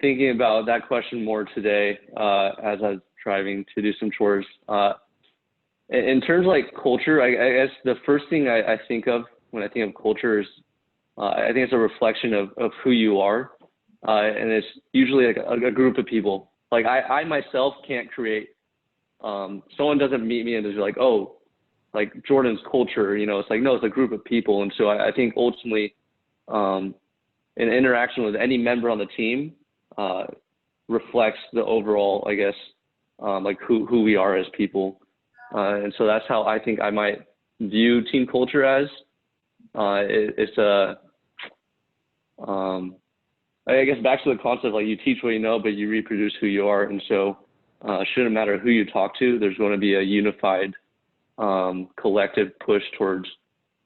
thinking about that question more today as I was driving to do some chores. In terms of like culture, I guess the first thing I think of when I think of culture is I think it's a reflection of who you are, and it's usually like a group of people. Like I myself can't create. Someone doesn't meet me and is like, oh, like Jordan's culture, it's like, no, it's a group of people. And so I think ultimately, an interaction with any member on the team reflects the overall, I guess, like who we are as people. And so that's how I think I might view team culture as. It's I guess back to the concept, like you teach what you know, but you reproduce who you are. And so it shouldn't matter who you talk to, there's going to be a unified collective push towards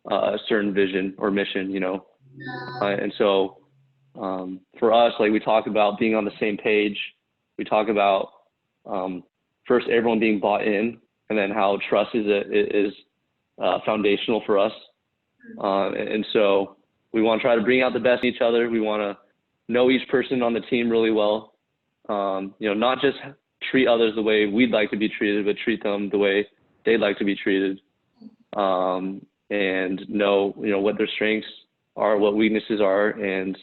a certain vision or mission, and so for us, like we talk about being on the same page. We talk about first everyone being bought in, and then how trust is foundational for us. And so we want to try to bring out the best in each other. We want to know each person on the team really well. Not just treat others the way we'd like to be treated, but treat them the way they'd like to be treated. And know what their strengths are, what weaknesses are, and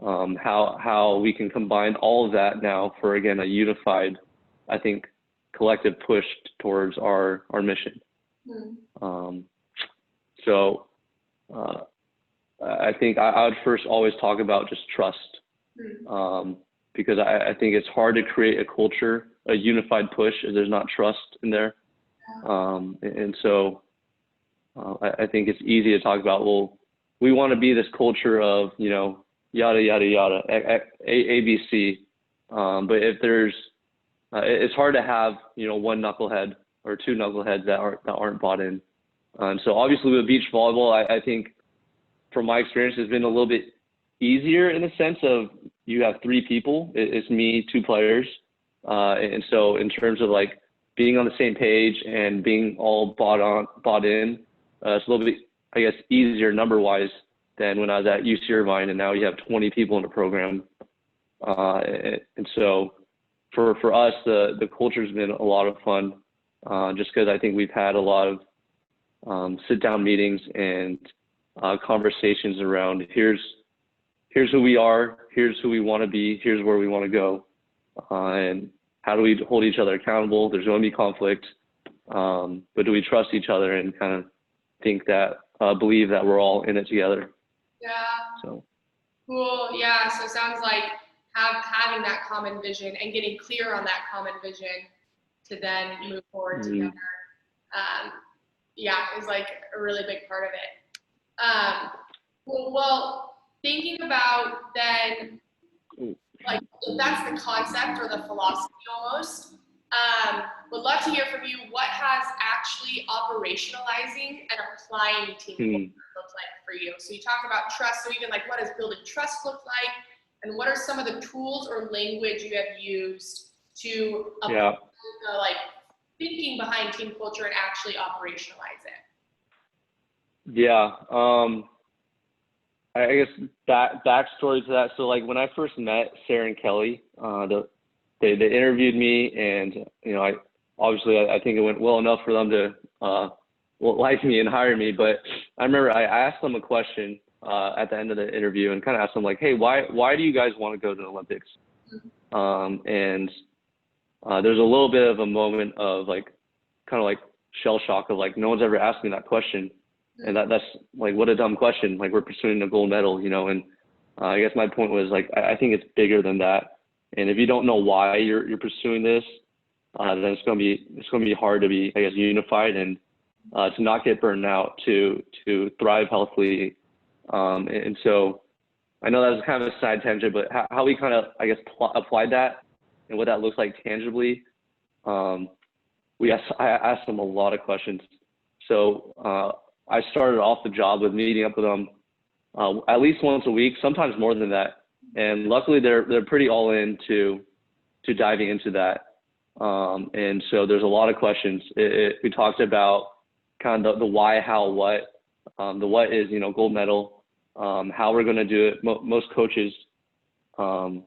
how we can combine all of that now for, again, a unified, I think, collective push towards our mission. So I think I would first always talk about just trust, because I think it's hard to create a culture, a unified push, if there's not trust in there. And so I think it's easy to talk about, well, we want to be this culture of, yada, yada, yada, A, B, C. But if there's, it's hard to have, one knucklehead or two knuckleheads that aren't bought in. So obviously with beach volleyball, I think from my experience, it's been a little bit easier in the sense of you have three people. It's me, two players. And so in terms of like being on the same page and being all bought in, it's a little bit, I guess, easier number-wise than when I was at UC Irvine, and now you have 20 people in the program. And so for us, the culture's been a lot of fun, just because I think we've had a lot of sit-down meetings and conversations around here's who we are, here's who we want to be, here's where we want to go, and how do we hold each other accountable? There's going to be conflict, but do we trust each other and kind of think that, believe that we're all in it together? Yeah. So. Cool. Yeah. So it sounds like having that common vision and getting clear on that common vision to then move forward together. Is like a really big part of it. Well, thinking about then, like, if that's the concept or the philosophy almost, would love to hear from you what has actually operationalizing and applying team culture look like for you. So you talk about trust, so even like what does building trust look like, and what are some of the tools or language you have used to apply the, like, thinking behind team culture and actually operationalize it? Yeah. I guess backstory to that. So like when I first met Sarah and Kelly, they interviewed me, and I think it went well enough for them to like me and hire me. But I remember I asked them a question at the end of the interview, and kind of asked them like, hey, why do you guys want to go to the Olympics? And there's a little bit of a moment of like kind of like shell shock of like no one's ever asked me that question. And that's like, what a dumb question. Like, we're pursuing a gold medal, and I guess my point was like, I think it's bigger than that. And if you don't know why you're pursuing this, then it's going to be hard to be, I guess, unified and to not get burned out, to thrive healthily. And so I know that was kind of a side tangent, but how we kind of, I guess, applied that and what that looks like tangibly. I asked them a lot of questions. So I started off the job with meeting up with them at least once a week, sometimes more than that. And luckily they're pretty all in to diving into that. And so there's a lot of questions. We talked about kind of the why, how, what. The what is, gold medal. How we're going to do it. Most coaches kind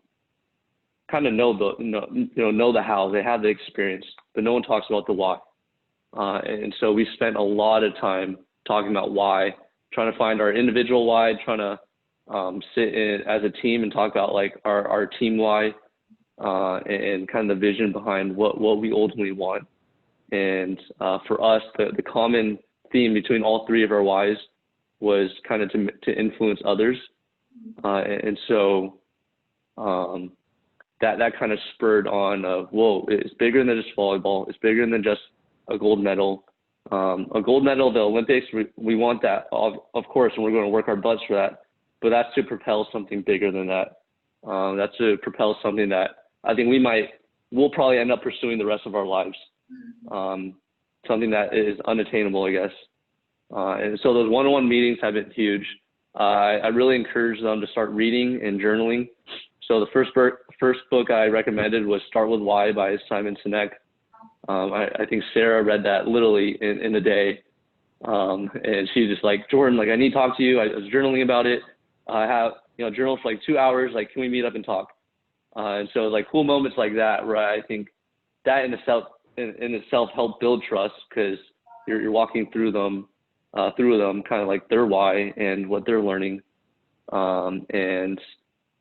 of know the how. They have the experience, but no one talks about the why. And so we spent a lot of time talking about why, trying to find our individual why, trying to sit in as a team and talk about like our team why, and kind of the vision behind what we ultimately want. And for us, the common theme between all three of our whys was kind of to influence others. And so that kind of spurred on of, whoa, it's bigger than just volleyball. It's bigger than just a gold medal. A gold medal at the Olympics, we want that, of course, and we're going to work our butts for that. But that's to propel something bigger than that. That's to propel something that I think we'll probably end up pursuing the rest of our lives. Something that is unattainable, I guess. And so those one-on-one meetings have been huge. I really encourage them to start reading and journaling. So the first book I recommended was Start With Why by Simon Sinek. I think Sarah read that literally in a day. And she's just like, Jordan, like, I need to talk to you. I was journaling about it. have, journal for like 2 hours, like, can we meet up and talk? And so like cool moments like that, where I think that in itself help build trust, because you're walking through them, kind of like their why and what they're learning. And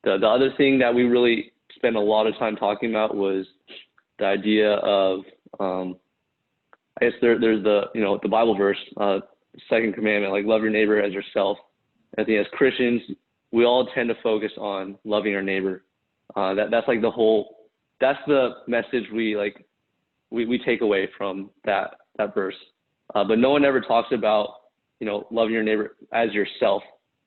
the other thing that we really spent a lot of time talking about was the idea of, I guess there's the Bible verse, second commandment, like love your neighbor as yourself. I think as Christians, we all tend to focus on loving our neighbor. That's like that's the message we take away from that verse. But no one ever talks about, loving your neighbor as yourself.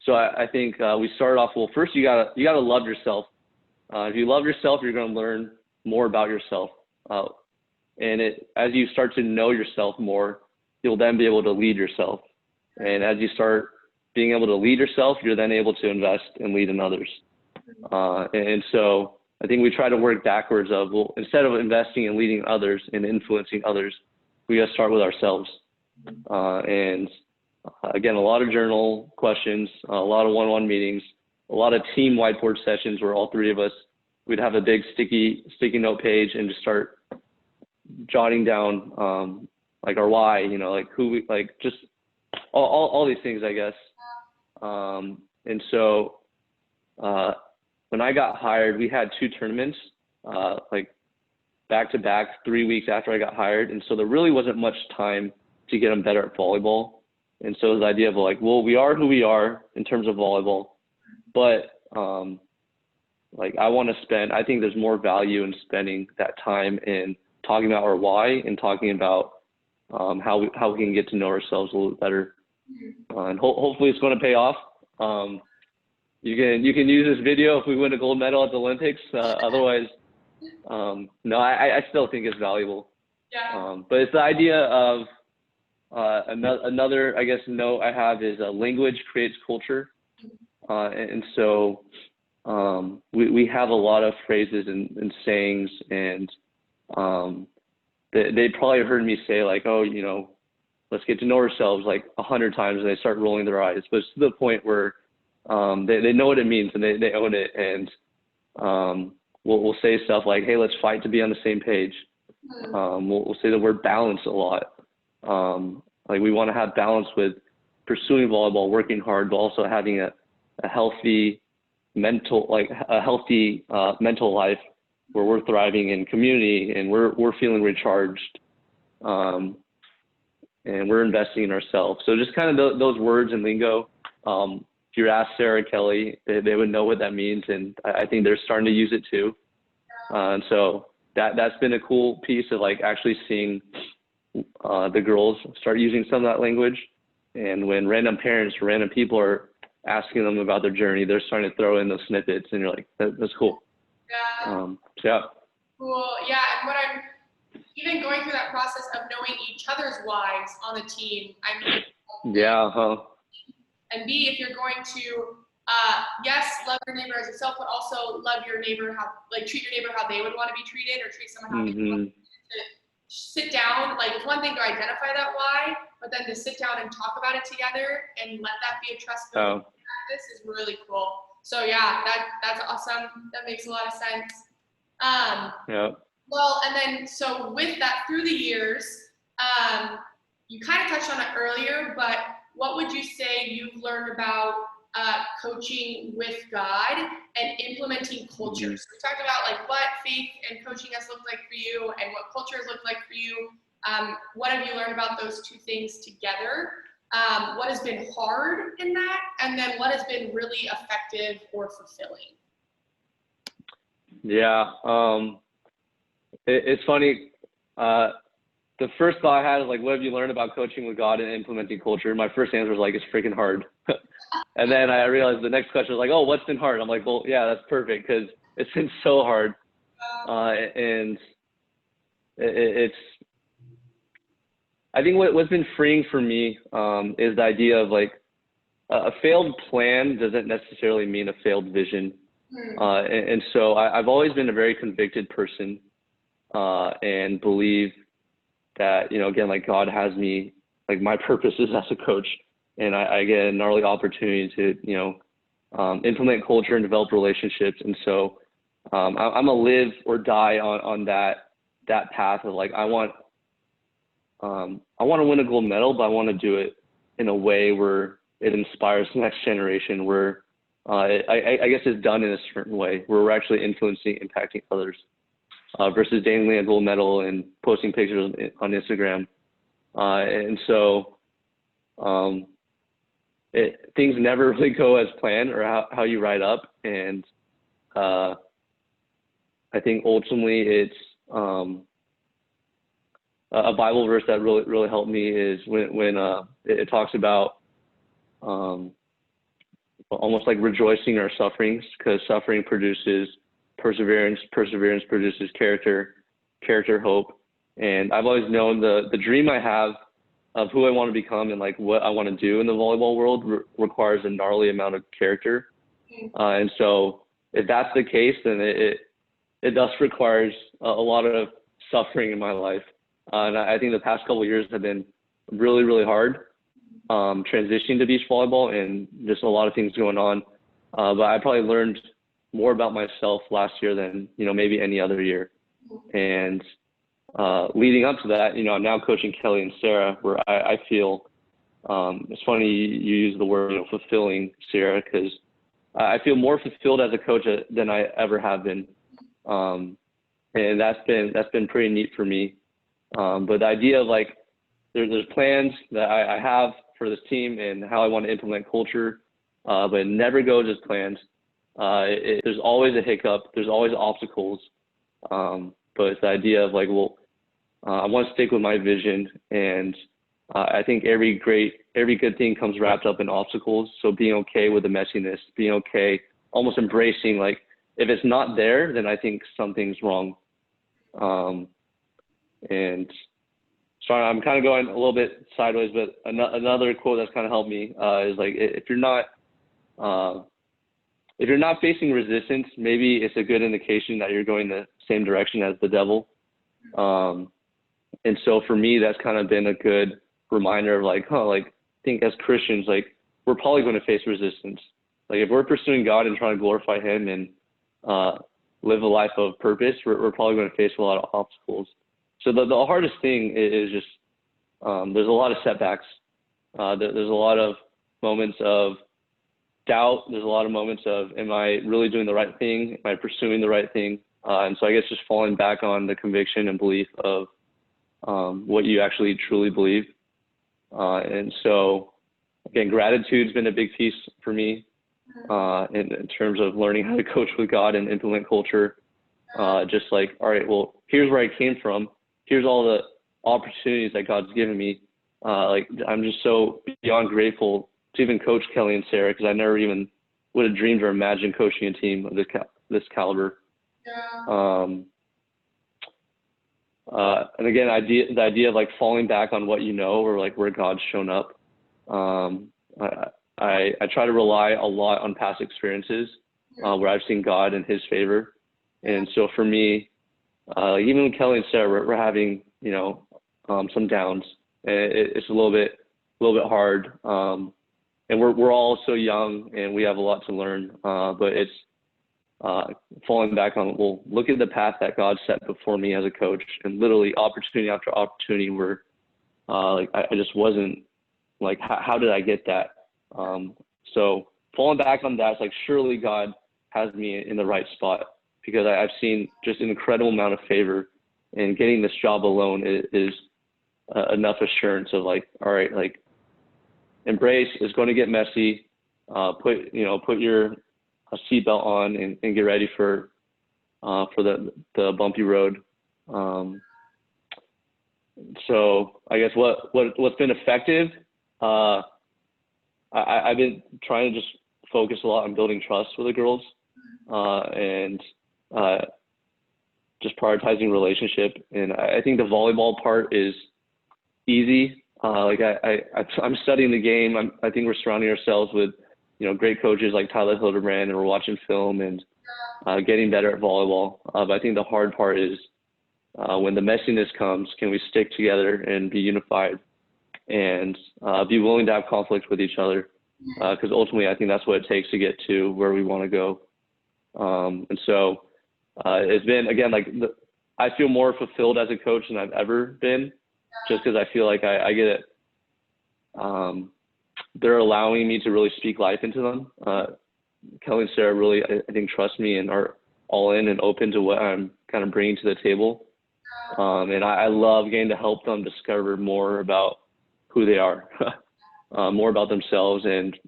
So I think we started off, well, first you gotta love yourself. If you love yourself, you're gonna learn more about yourself. And as you start to know yourself more, you'll then be able to lead yourself. And as you start being able to lead yourself, you're then able to invest and lead in others. And so I think we try to work backwards of, well, instead of investing and leading others and influencing others, we got to start with ourselves. And again, a lot of journal questions, a lot of one-on-one meetings, a lot of team whiteboard sessions where all three of us, we'd have a big sticky note page and just start jotting down like our why, like who we, like just all these things, I guess. And so when I got hired, we had 2 tournaments, like back to back, 3 weeks after I got hired. And so there really wasn't much time to get them better at volleyball. And so it was the idea of like, well, we are who we are in terms of volleyball, but like I think there's more value in spending that time in talking about our why and talking about how we can get to know ourselves a little bit better. And hopefully it's going to pay off. You can use this video if we win a gold medal at the Olympics. Otherwise, no, I still think it's valuable. Yeah. But it's the idea of another, I guess, note I have is language creates culture. And so we have a lot of phrases and sayings, and they probably heard me say like, oh, let's get to know ourselves like 100 times, and they start rolling their eyes. But it's to the point where they know what it means and they own it. And we'll say stuff like, hey, let's fight to be on the same page. We'll say the word balance a lot. Like we want to have balance with pursuing volleyball, working hard, but also having a healthy mental life where we're thriving in community and we're feeling recharged. And we're investing in ourselves. So just kind of those words and lingo. If you ask Sarah Kelly, they would know what that means, and I think they're starting to use it too. And so that's been a cool piece of like actually seeing the girls start using some of that language. And when random parents or random people are asking them about their journey, they're starting to throw in those snippets, and you're like, that's cool. Yeah. So yeah. Cool. Yeah. And what I'm even going through that process of knowing each other's whys on the team, I mean, yeah. And B, if you're going to, yes, love your neighbor as yourself, but also love your neighbor, treat your neighbor how they would want to be treated, or treat someone how they would want to be treated. Sit down, like it's one thing to identify that why, but then to sit down and talk about it together and let that be a trust building practice is really cool. So yeah, that's awesome. That makes a lot of sense. Yeah. Well, and then so with that through the years, you kind of touched on it earlier, but what would you say you've learned about coaching with God and implementing culture? So we talked about like what faith and coaching has looked like for you and what culture has looked like for you. What have you learned about those two things together? What has been hard in that? And then what has been really effective or fulfilling? Yeah. It's funny. The first thought I had is like, what have you learned about coaching with God and implementing culture? My first answer was like, it's freaking hard. And then I realized the next question was like, oh, what's been hard? I'm like, well, yeah, that's perfect, because it's been so hard. And it's, I think what's been freeing for me is the idea of like a failed plan doesn't necessarily mean a failed vision. And so I've always been a very convicted person and believe that, again, like God has me, like my purpose is as a coach, and I get a gnarly opportunity to, implement culture and develop relationships. And so I'm a live or die on that path of like, I want to win a gold medal, but I want to do it in a way where it inspires the next generation, where I guess it's done in a certain way, where we're actually influencing, impacting others, versus dangling a gold medal and posting pictures on Instagram. And so things never really go as planned or how you ride up. And I think ultimately it's a Bible verse that really helped me is when it talks about almost like rejoicing in our sufferings, because suffering produces perseverance, perseverance produces character, character hope. And I've always known the dream I have of who I want to become and like what I want to do in the volleyball world requires a gnarly amount of character. And so if that's the case, then it thus requires a lot of suffering in my life. And I think the past couple of years have been really, really hard, transitioning to beach volleyball and just a lot of things going on. But I probably learned more about myself last year than, maybe any other year. And leading up to that, I'm now coaching Kelly and Sarah, where I feel, it's funny you use the word, fulfilling, Sarah, because I feel more fulfilled as a coach than I ever have been. And that's been pretty neat for me. But the idea of like, there's plans that I have for this team and how I want to implement culture, but it never goes as planned. There's always a hiccup. There's always obstacles. But it's the idea of like, I want to stick with my vision. And I think every good thing comes wrapped up in obstacles. So being okay with the messiness, being okay, almost embracing, like, if it's not there, then I think something's wrong. And sorry, I'm kind of going a little bit sideways, but another quote that's kind of helped me is like, if you're not facing resistance, maybe it's a good indication that you're going the same direction as the devil. And so for me, that's kind of been a good reminder of like, I think as Christians, like, we're probably going to face resistance. Like, if we're pursuing God and trying to glorify Him and live a life of purpose, we're probably going to face a lot of obstacles. So the hardest thing is just, there's a lot of setbacks. There's a lot of moments of doubt. There's a lot of moments of, am I really doing the right thing? Am I pursuing the right thing? And so I guess just falling back on the conviction and belief of what you actually truly believe. And so, again, gratitude's been a big piece for me in terms of learning how to coach with God and implement culture. Just like, all right, well, here's where I came from. Here's all the opportunities that God's given me. I'm just so beyond grateful to even coach Kelly and Sarah, because I never even would have dreamed or imagined coaching a team of this caliber. Yeah. And again, the idea of like falling back on what or like where God's shown up. I try to rely a lot on past experiences where I've seen God in His favor. And so for me, even with Kelly and Sarah, we're having, some downs, and it's a little bit hard. And we're all so young and we have a lot to learn, but it's falling back on, well, look at the path that God set before me as a coach, and literally opportunity after opportunity where I just wasn't like, how did I get that? So falling back on that, it's like, surely God has me in the right spot, because I've seen just an incredible amount of favor, and getting this job alone is enough assurance of like, all right, like, embrace, it's going to get messy. Put your seatbelt on and get ready for the bumpy road. So I guess what's been effective, I've been trying to just focus a lot on building trust with the girls, and just prioritizing relationship. And I think the volleyball part is easy. I'm studying the game. I think we're surrounding ourselves with, great coaches like Tyler Hildebrand, and we're watching film and getting better at volleyball. But I think the hard part is when the messiness comes, can we stick together and be unified and be willing to have conflict with each other? because ultimately I think that's what it takes to get to where we want to go. And so it's been, again, like I feel more fulfilled as a coach than I've ever been, just because I feel like I get it. They're allowing me to really speak life into them. Kelly and Sarah really, I think, trust me and are all in and open to what I'm kind of bringing to the table. And I love getting to help them discover more about who they are, more about themselves, and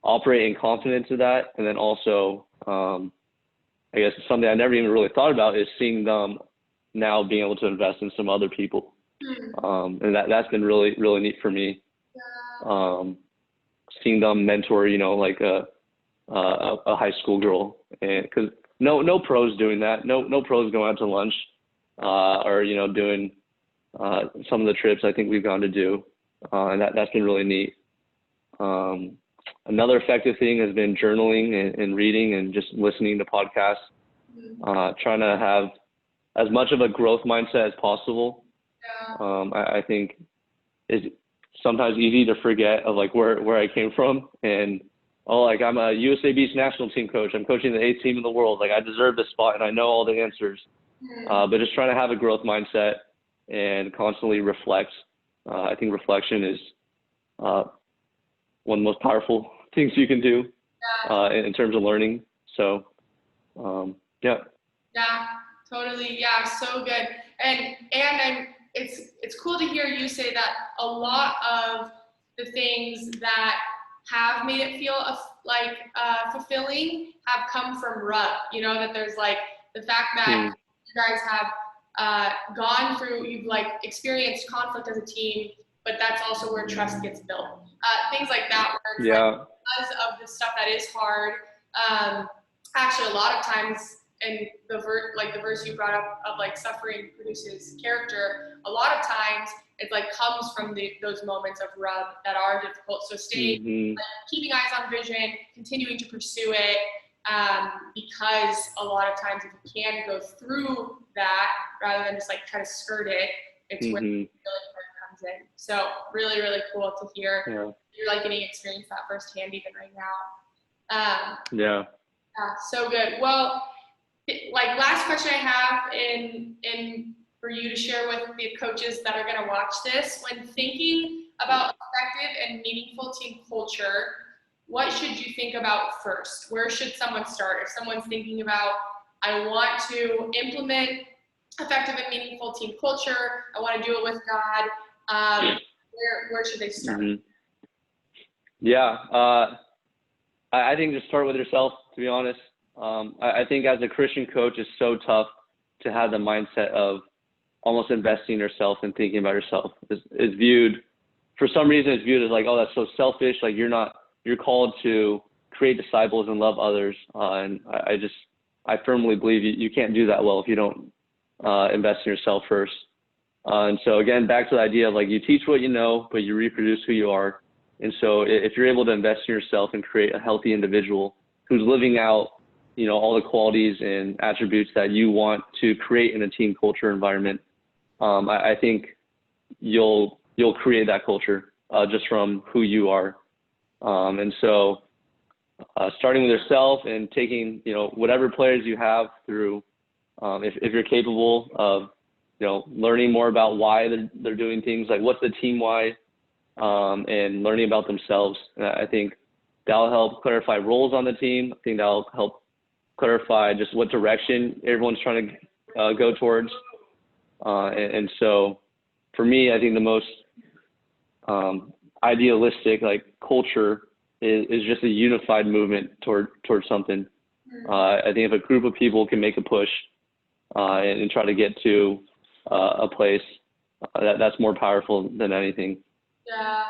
operate in confidence of that. And then also, I guess something I never even really thought about is seeing them now being able to invest in some other people. And that's been really, really neat for me. Seeing them mentor, like a high school girl, and because no pros doing that, no pros going out to lunch, or doing some of the trips I think we've gone to do, and that's been really neat. Another effective thing has been journaling and reading and just listening to podcasts, trying to have as much of a growth mindset as possible. I think it's sometimes easy to forget of like where I came from, and like I'm a USA Beach national team coach. I'm coaching the 8th team in the world. Like I deserve this spot and I know all the answers. But just trying to have a growth mindset and constantly reflect. I think reflection is one of the most powerful things you can do in terms of learning. So, yeah. Yeah, totally. Yeah, so good. And it's cool to hear you say that a lot of the things that have made it feel fulfilling have come from RUB. That there's like the fact that you guys have gone through, you've like experienced conflict as a team, but that's also where trust gets built. Things like that, where it's like, because of the stuff that is hard. Actually, a lot of times, and the verse you brought up of like suffering produces character, a lot of times it like comes from those moments of RUB that are difficult. So stay, keeping eyes on vision, continuing to pursue it, because a lot of times if you can go through that rather than just like try to skirt it, it's where the really comes in. So really, really cool to hear you're like getting experience that firsthand even right now. Yeah, so good. Well, like last question I have in for you to share with the coaches that are going to watch this, when thinking about effective and meaningful team culture, what should you think about first? Where should someone start? If someone's thinking about, I want to implement effective and meaningful team culture, I want to do it with God, where should they start? Yeah, I think just start with yourself, to be honest. I think as a Christian coach, it's so tough to have the mindset of almost investing in yourself and thinking about yourself. It's viewed, for some reason, it's viewed as like, oh, that's so selfish. Like you're called to create disciples and love others. And I firmly believe you can't do that well if you don't invest in yourself first. And so again, back to the idea of like, you teach what you know, but you reproduce who you are. And so if you're able to invest in yourself and create a healthy individual who's living out, all the qualities and attributes that you want to create in a team culture environment, I think you'll create that culture just from who you are. And so starting with yourself and taking, whatever players you have through, if you're capable of, learning more about why they're doing things, like what's the team why, and learning about themselves. And I think that'll help clarify roles on the team. I think that'll help clarify just what direction everyone's trying to go towards. And so for me, I think the most idealistic culture is just a unified movement towards something. I think if a group of people can make a push and try to get to a place, that's more powerful than anything. Yeah.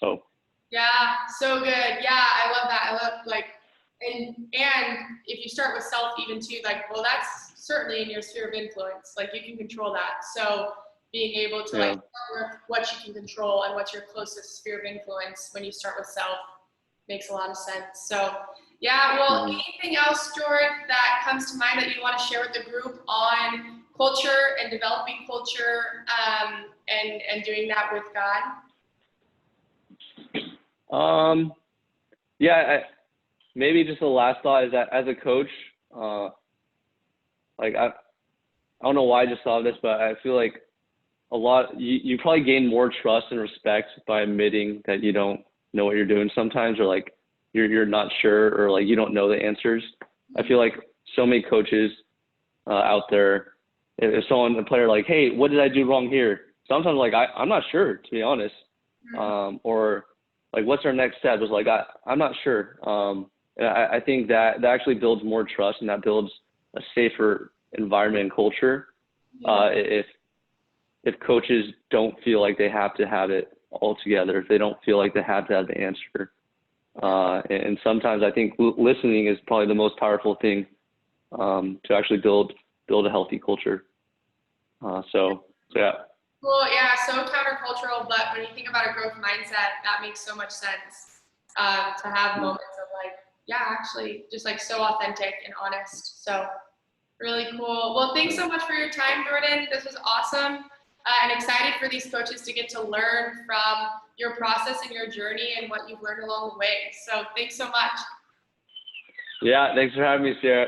So. Yeah, so good. Yeah, I love that. I love and if you start with self even too, well, that's certainly in your sphere of influence. You can control that. So being able to start with what you can control and what's your closest sphere of influence when you start with self makes a lot of sense. So yeah, well, anything else, Jordan, that comes to mind that you want to share with the group on culture and developing culture and doing that with God? Yeah, maybe just the last thought is that as a coach, like I don't know why I just thought of this, but I feel like you probably gain more trust and respect by admitting that you don't know what you're doing sometimes, or like you're not sure, or like you don't know the answers. I feel like so many coaches out there, if a player like, hey, what did I do wrong here? Sometimes like I'm not sure, to be honest. Or like, what's our next step? It's like I'm not sure. And I think that actually builds more trust, and that builds a safer environment and culture. If coaches don't feel like they have to have it all together, if they don't feel like they have to have the answer. And sometimes I think listening is probably the most powerful thing to actually build a healthy culture. So yeah. Cool, yeah, so countercultural, but when you think about a growth mindset, that makes so much sense to have moments of like, yeah, actually just like so authentic and honest. So really cool. Well, thanks so much for your time, Jordan. This was awesome. And excited for these coaches to get to learn from your process and your journey and what you've learned along the way. So thanks so much. Yeah, thanks for having me, Sarah.